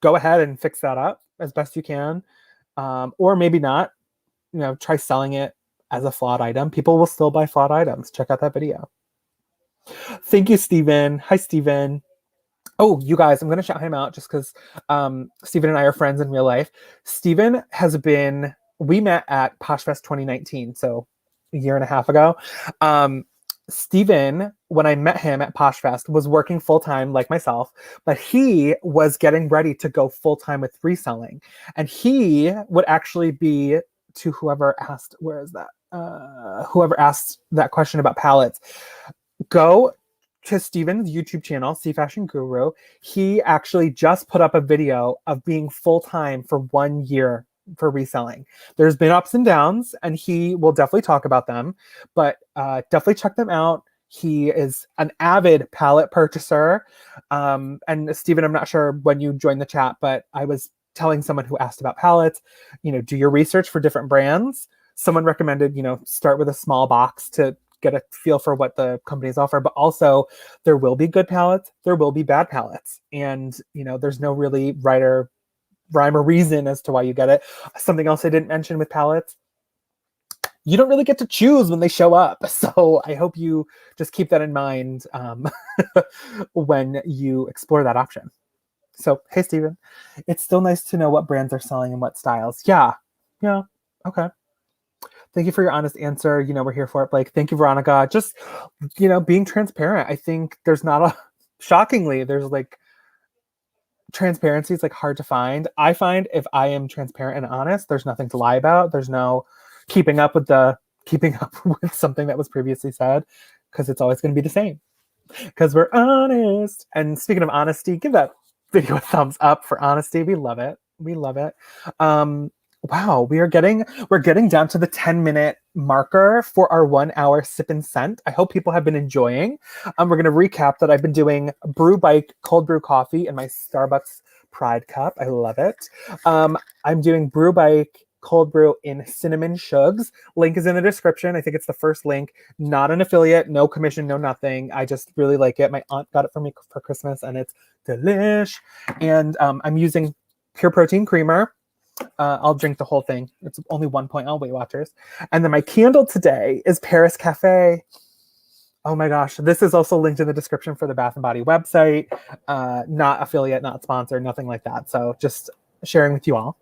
go ahead and fix that up as best you can. Or maybe not, try selling it as a flawed item. People will still buy flawed items. Check out that video. Thank you, Steven. Hi, Steven. Oh, you guys, I'm going to shout him out just because Steven and I are friends in real life. Steven we met at PoshFest 2019, so a year and a half ago. Steven, when I met him at PoshFest, was working full-time like myself, but he was getting ready to go full-time with reselling. And he would actually be, to whoever asked, whoever asked that question about pallets, go to Steven's YouTube channel, C Fashion Guru. He actually just put up a video of being full-time for 1 year for reselling. There's been ups and downs, and he will definitely talk about them, but definitely check them out. He is an avid pallet purchaser. And Steven, I'm not sure when you joined the chat, but I was telling someone who asked about pallets, do your research for different brands. Someone recommended, start with a small box to get a feel for what the companies offer, but also there will be good pallets, there will be bad pallets. And, there's no really rhyme or reason as to why you get it. Something else I didn't mention with pallets, you don't really get to choose when they show up. So I hope you just keep that in mind when you explore that option. So, hey, Steven, it's still nice to know what brands are selling and what styles. Yeah. Okay. Thank you for your honest answer. We're here for it, Blake. Thank you, Veronica. Just, being transparent. I think shockingly, there's like, transparency is like hard to find. I find if I am transparent and honest, there's nothing to lie about. There's no keeping up with something that was previously said, because it's always going to be the same. because we're honest. And speaking of honesty, give that video a thumbs up for honesty. We love it. We love it. Wow, we're getting down to the 10-minute marker for our 1 hour sip and scent. I hope people have been enjoying. We're gonna recap that I've been doing BrewBike cold brew coffee in my Starbucks Pride cup. I love it. I'm doing BrewBike cold brew in cinnamon shugs. Link is in the description. I think it's the first link. Not an affiliate, no commission, no nothing. I just really like it. My aunt got it for me for Christmas and it's delish. And I'm using pure protein creamer. I'll drink the whole thing. It's only 1.0 Weight Watchers. And then my candle today is Paris Cafe. Oh my gosh. This is also linked in the description for the Bath & Body website. Not affiliate, not sponsored, nothing like that. So just sharing with you all.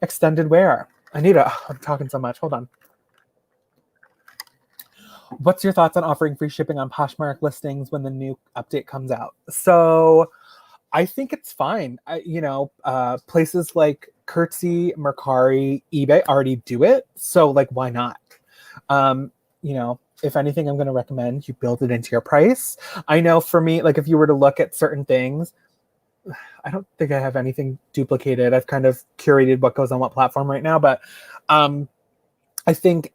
Extended wear. Anita, I'm talking so much. Hold on. What's your thoughts on offering free shipping on Poshmark listings when the new update comes out? So I think it's fine. Places like Curtsy, Mercari, eBay already do it. So like, why not? If anything, I'm going to recommend you build it into your price. I know for me, like if you were to look at certain things, I don't think I have anything duplicated. I've kind of curated what goes on what platform right now, but I think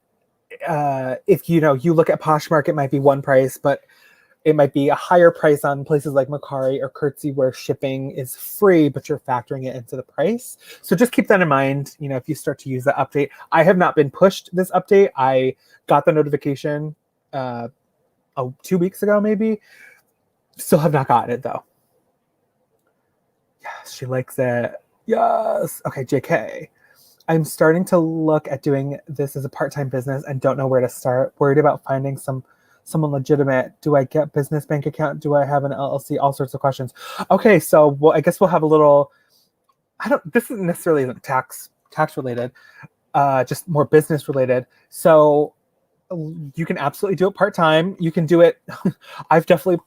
if you look at Poshmark, it might be one price, but it might be a higher price on places like Mercari or Curtsy where shipping is free, but you're factoring it into the price. So just keep that in mind, if you start to use the update. I have not been pushed this update. I got the notification 2 weeks ago, maybe. Still have not gotten it though. Yes, she likes it. Yes. Okay, JK. I'm starting to look at doing this as a part-time business and don't know where to start. Worried about finding someone legitimate. Do I get business bank account? Do I have an LLC? All sorts of questions. Okay, so I guess we'll have a little. This isn't necessarily tax related, just more business related. So you can absolutely do it part-time. You can do it. I've definitely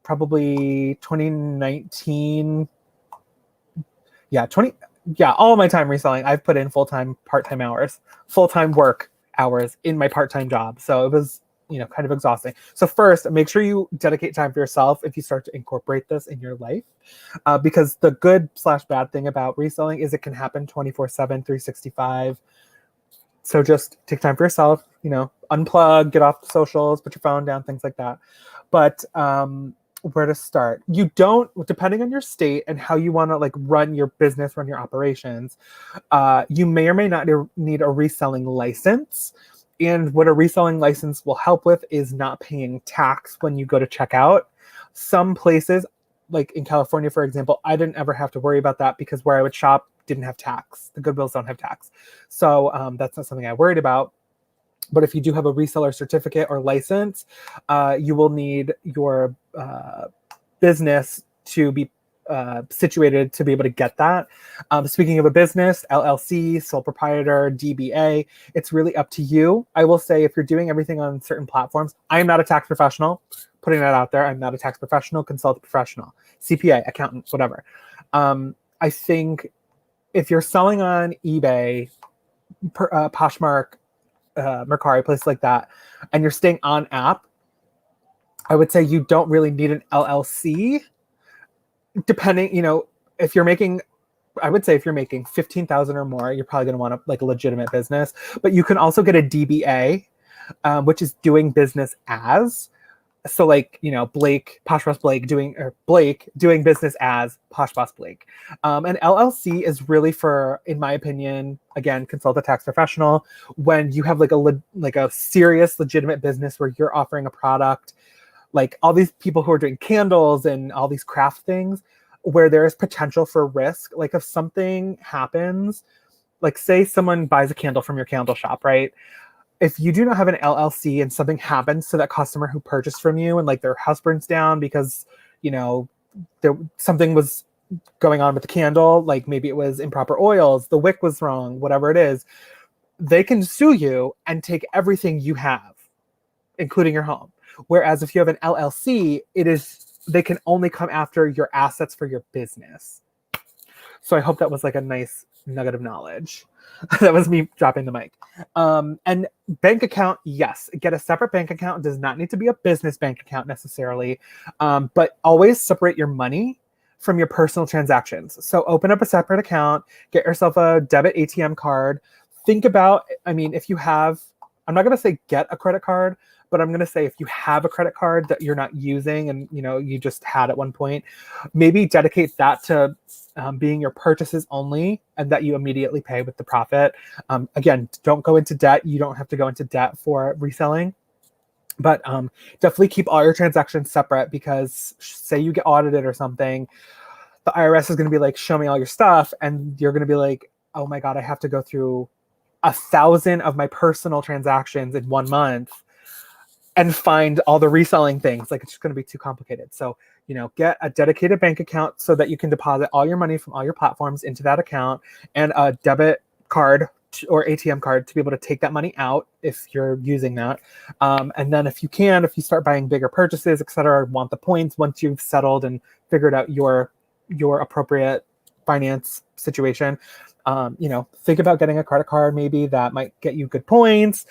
probably 2019. All of my time reselling, I've put in full-time, part-time hours, full-time work hours in my part-time job. So it was, kind of exhausting. So first, make sure you dedicate time for yourself if you start to incorporate this in your life. Because the good/bad thing about reselling is it can happen 24/7, 365. So just take time for yourself, unplug, get off the socials, put your phone down, things like that. But where to start? You don't, depending on your state and how you want to run your business, run your operations, you may or may not need a reselling license. And what a reselling license will help with is not paying tax when you go to check out. Some places, like in California, for example, I didn't ever have to worry about that because where I would shop didn't have tax. The Goodwills don't have tax. So that's not something I worried about. But if you do have a reseller certificate or license, you will need your business to be situated to be able to get that. Speaking of a business, LLC, sole proprietor, DBA, it's really up to you. I will say if you're doing everything on certain platforms, I am not a tax professional, putting that out there. I'm not a tax professional, consultant professional, CPA, accountant, whatever. I think if you're selling on eBay, Poshmark, Mercari, places like that, and you're staying on app, I would say you don't really need an LLC. Depending, if you're making, I would say if you're making 15,000 or more, you're probably going to want a legitimate business. But you can also get a DBA, which is doing business as. So Blake, PoshBossBlake doing business as PoshBossBlake. An LLC is really for, in my opinion, again, consult a tax professional when you have a serious, legitimate business where you're offering a product, like all these people who are doing candles and all these craft things, where there is potential for risk. Like if something happens, like say someone buys a candle from your candle shop, right? If you do not have an LLC and something happens to that customer who purchased from you and their house burns down because, something was going on with the candle, like maybe it was improper oils, the wick was wrong, whatever it is, they can sue you and take everything you have, including your home. Whereas if you have an LLC, they can only come after your assets for your business. So I hope that was a nice nugget of knowledge. That was me dropping the mic. And bank account, yes, get a separate bank account. It does not need to be a business bank account necessarily, but always separate your money from your personal transactions. So open up a separate account, get yourself a debit ATM card. Think about, I mean, if you have, I'm not going to say get a credit card, but I'm going to say if you have a credit card that you're not using and you just had at one point, maybe dedicate that to being your purchases only, and that you immediately pay with the profit. Again, don't go into debt. You don't have to go into debt for reselling. But definitely keep all your transactions separate, because say you get audited or something, the IRS is going to be like, show me all your stuff. And you're going to be like, oh my God, I have to go through 1,000 of my personal transactions in 1 month and find all the reselling things. Like, it's just going to be too complicated. So, get a dedicated bank account so that you can deposit all your money from all your platforms into that account, and a debit card or ATM card to be able to take that money out if you're using that. And then if you start buying bigger purchases, etc., want the points once you've settled and figured out your appropriate finance situation, think about getting a credit card maybe that might get you good points.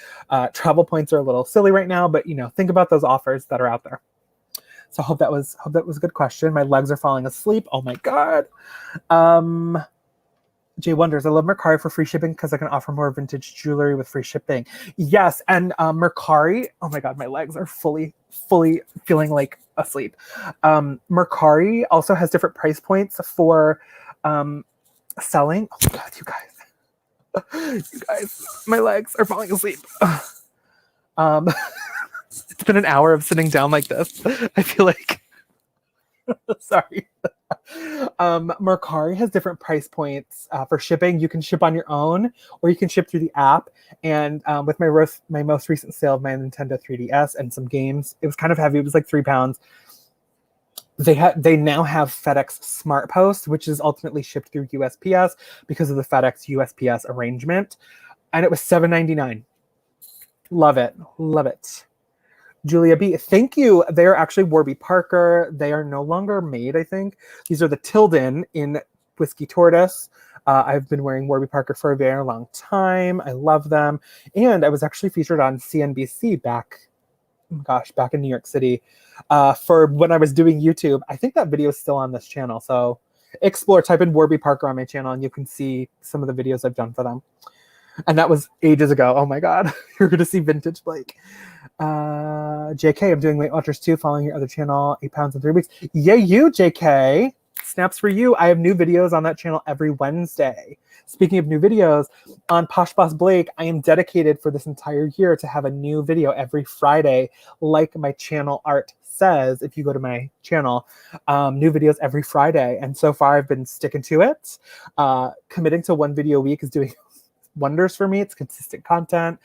Travel points are a little silly right now, but think about those offers that are out there. So hope that was a good question. My legs are falling asleep. Oh my God. Jay wonders, I love Mercari for free shipping because I can offer more vintage jewelry with free shipping. Yes, and Mercari, oh my God, my legs are fully feeling like asleep. Mercari also has different price points for selling. Oh my God, you guys, my legs are falling asleep. It's been an hour of sitting down like this. I feel like, sorry. Mercari has different price points for shipping. You can ship on your own, or you can ship through the app. And with my most recent sale of my Nintendo 3DS and some games, it was kind of heavy. It was like 3 pounds. They now have FedEx Smart Post, which is ultimately shipped through USPS because of the FedEx USPS arrangement, and it was $7.99. Love it. Julia B, thank you. They are actually Warby Parker. They are no longer made, I think. These are the Tilden in Whiskey Tortoise. I've been wearing Warby Parker for a very long time. I love them. And I was actually featured on CNBC back in New York City for when I was doing YouTube. I think that video is still on this channel. So type in Warby Parker on my channel and you can see some of the videos I've done for them. And that was ages ago. Oh my God. You're going to see vintage Blake. JK, I'm doing Weight Watchers too, following your other channel, 8 pounds in 3 weeks. Yay, you, JK. Snaps for you. I have new videos on that channel every Wednesday. Speaking of new videos, on PoshBossBlake, I am dedicated for this entire year to have a new video every Friday, like my channel art says. If you go to my channel, new videos every Friday. And so far, I've been sticking to it. Committing to 1 video a week is doing wonders for me. It's consistent content.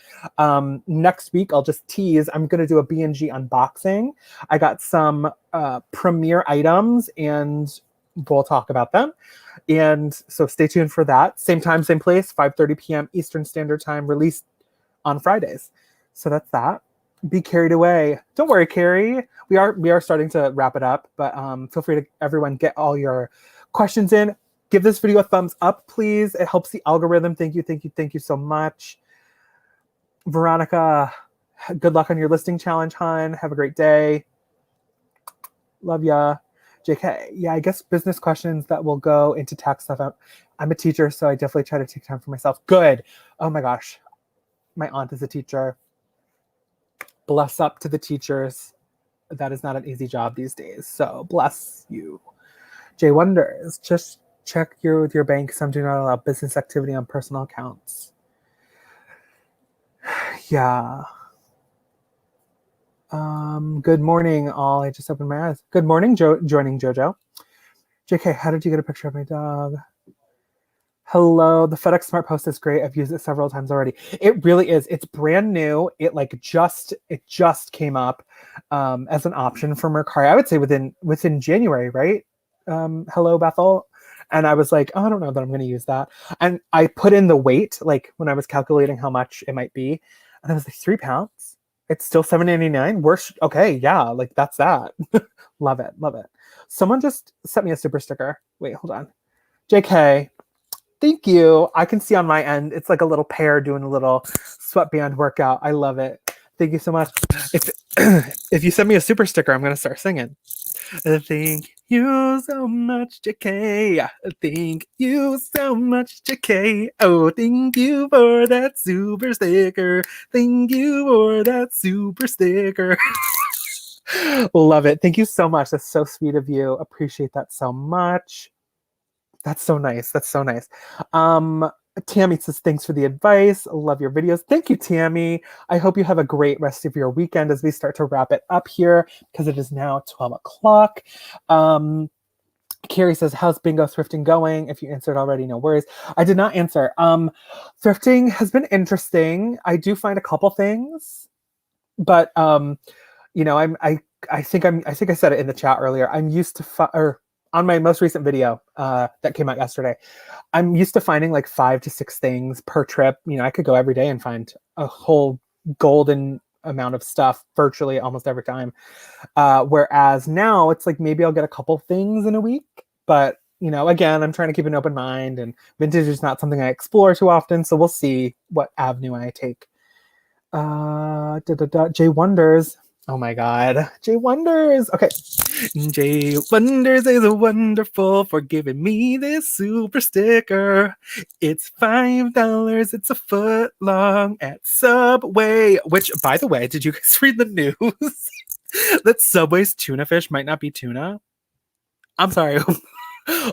Next week, I'll just tease, I'm going to do a B&G unboxing. I got some premiere items and we'll talk about them. And so stay tuned for that. Same time, same place, 5:30 p.m. Eastern Standard Time, released on Fridays. So that's that. Be carried away. Don't worry, Carrie. We are starting to wrap it up, but feel free to, everyone, get all your questions in. Give this video a thumbs up, please. It helps the algorithm. Thank you so much. Veronica, good luck on your listing challenge, hon. Have a great day. Love ya. JK, yeah, I guess business questions that will go into tax stuff. I'm a teacher, so I definitely try to take time for myself. Good. Oh my gosh. My aunt is a teacher. Bless up to the teachers. That is not an easy job these days, so bless you. Jay wonders, just check with your bank. Some do not allow business activity on personal accounts. Yeah. Good morning, all. I just opened my eyes. Good morning, joining Jojo. JK, how did you get a picture of my dog? Hello, the FedEx Smart Post is great. I've used it several times already. It really is. It's brand new. It just came up as an option for Mercari. I would say within January, right? Hello, Bethel. And I was like, oh, I don't know that I'm going to use that. And I put in the weight, like when I was calculating how much it might be, and I was like, 3 pounds. It's still $7.99. Okay, yeah, like that's that. Love it. Someone just sent me a super sticker. Wait, hold on. JK, Thank you. I can see on my end, it's like a little pear doing a little sweatband workout. I love it. Thank you so much. If if you send me a super sticker, I'm going to start singing. Thank you so much, JK. Thank you so much, JK. Oh, thank you for that super sticker. Thank you for that super sticker. Love it. Thank you so much. That's so sweet of you. Appreciate that so much. That's so nice. That's so nice. Tammy says, thanks for the advice. Love your videos. Thank you, Tammy. I hope you have a great rest of your weekend as we start to wrap it up here because it is now 12 o'clock. Carrie says, how's bingo thrifting going? If you answered already, no worries. I did not answer. Thrifting has been interesting. I do find a couple things, but you know, I think I said it in the chat earlier. I'm used to on my most recent video that came out yesterday, I'm used to finding like 5 to 6 things per trip. You know, I could go every day and find a whole golden amount of stuff virtually almost every time. Whereas now it's like maybe I'll get a couple things in a week. But, you know, again, I'm trying to keep an open mind, and vintage is not something I explore too often. So we'll see what avenue I take. Jay Wonders. Oh my God. Jay Wonders. Okay. Jay Wonders is wonderful for giving me this super sticker. It's $5. It's a foot long at Subway. Which, by the way, did you guys read the news that Subway's tuna fish might not be tuna? I'm sorry.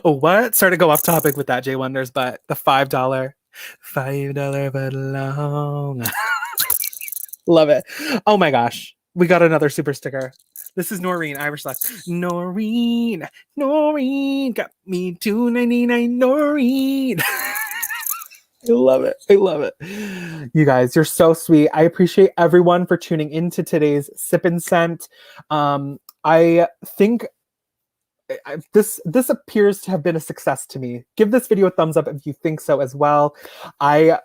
What? Sorry to go off topic with that, Jay Wonders, but the $5 foot long. Love it. Oh my gosh. We got another super sticker. This is Noreen, Irish Luck. Noreen got me $2.99. Noreen. I love it. I love it. You guys, you're so sweet. I appreciate everyone for tuning into today's Sip and Scent. I think this appears to have been a success to me. Give this video a thumbs up if you think so as well. I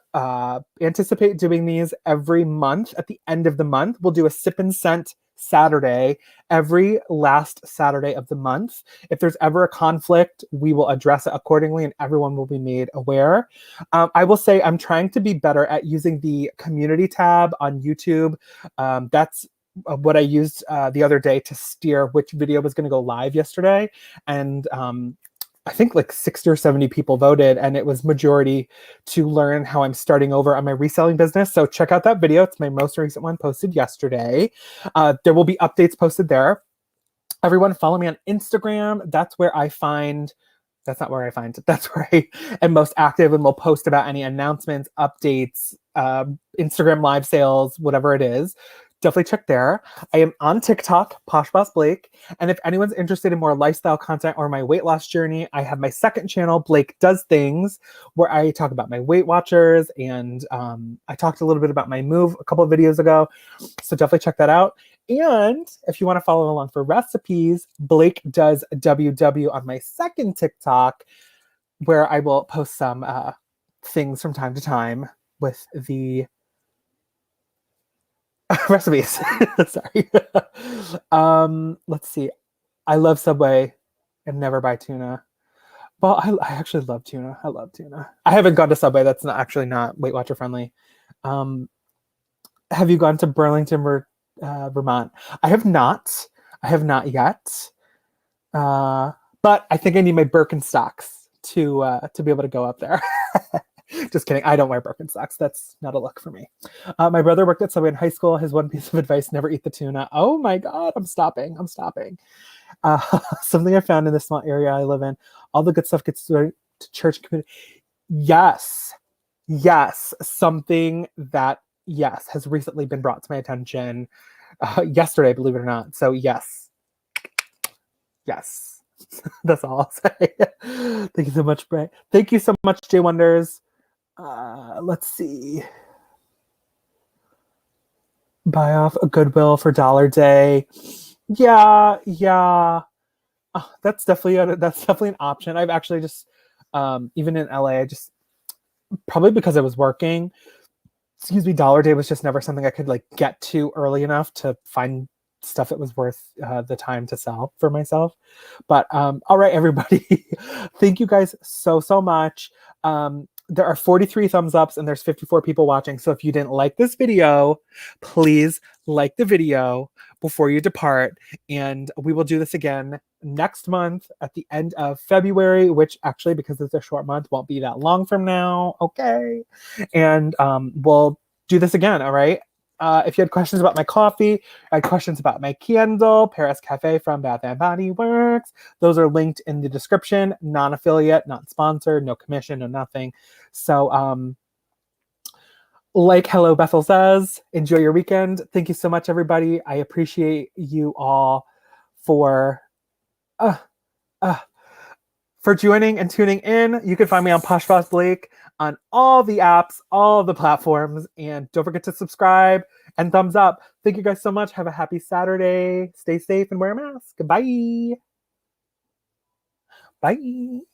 anticipate doing these every month. At the end of the month, we'll do a Sip and Scent Saturday every last Saturday of the month. If there's ever a conflict, we will address it accordingly and everyone will be made aware. I will say I'm trying to be better at using the community tab on YouTube. That's what I used the other day to steer which video was going to go live yesterday. And I think like 60 or 70 people voted, and it was majority to learn how I'm starting over on my reselling business. So check out that video. It's my most recent one posted yesterday. There will be updates posted there. Everyone follow me on Instagram. That's where I find... That's not where I find it. That's where I am most active and will post about any announcements, updates, Instagram live sales, whatever it is. Definitely check there. I am on TikTok, PoshBossBlake. And if anyone's interested in more lifestyle content or my weight loss journey, I have my second channel, Blake Does Things, where I talk about my Weight Watchers. And I talked a little bit about my move a couple of videos ago. So definitely check that out. And if you want to follow along for recipes, Blake Does WW on my second TikTok, where I will post some things from time to time with the recipes. Sorry. Let's see. I love Subway and never buy tuna. Well, I actually love tuna. I love tuna. I haven't gone to Subway. That's not Weight Watcher friendly. Have you gone to Burlington, Vermont? I have not. I have not yet. But I think I need my Birkenstocks to be able to go up there. Just kidding. I don't wear Birkenstocks. That's not a look for me. My brother worked at Subway in high school. His one piece of advice: never eat the tuna. Oh my God, I'm stopping. I'm stopping. Something I found in the small area I live in: all the good stuff gets to church community. Yes, something that has recently been brought to my attention yesterday, believe it or not. So yes. That's all I'll say. Thank you so much, Brett. Thank you so much, Jay Wonders. Let's see. Buy off a Goodwill for $1 Day. Yeah. Oh, that's definitely an option. I've actually just even in LA, I just probably because I was working. $1 Day was just never something I could like get to early enough to find stuff that was worth the time to sell for myself. But all right, everybody, thank you guys so much. There are 43 thumbs ups and there's 54 people watching. So if you didn't like this video, please like the video before you depart. And we will do this again next month at the end of February, which actually, because it's a short month, won't be that long from now. Okay. And we'll do this again. All right. If you had questions about my coffee, I had questions about my candle, Paris Cafe from Bath & Body Works. Those are linked in the description. Non-affiliate, not sponsored, no commission, no nothing. So, like Hello Bethel says, enjoy your weekend. Thank you so much, everybody. I appreciate you all for joining and tuning in. You can find me on PoshBossBlake on all the apps, all the platforms, and don't forget to subscribe and thumbs up. Thank you guys so much. Have a happy Saturday. Stay safe and wear a mask. Bye. Bye.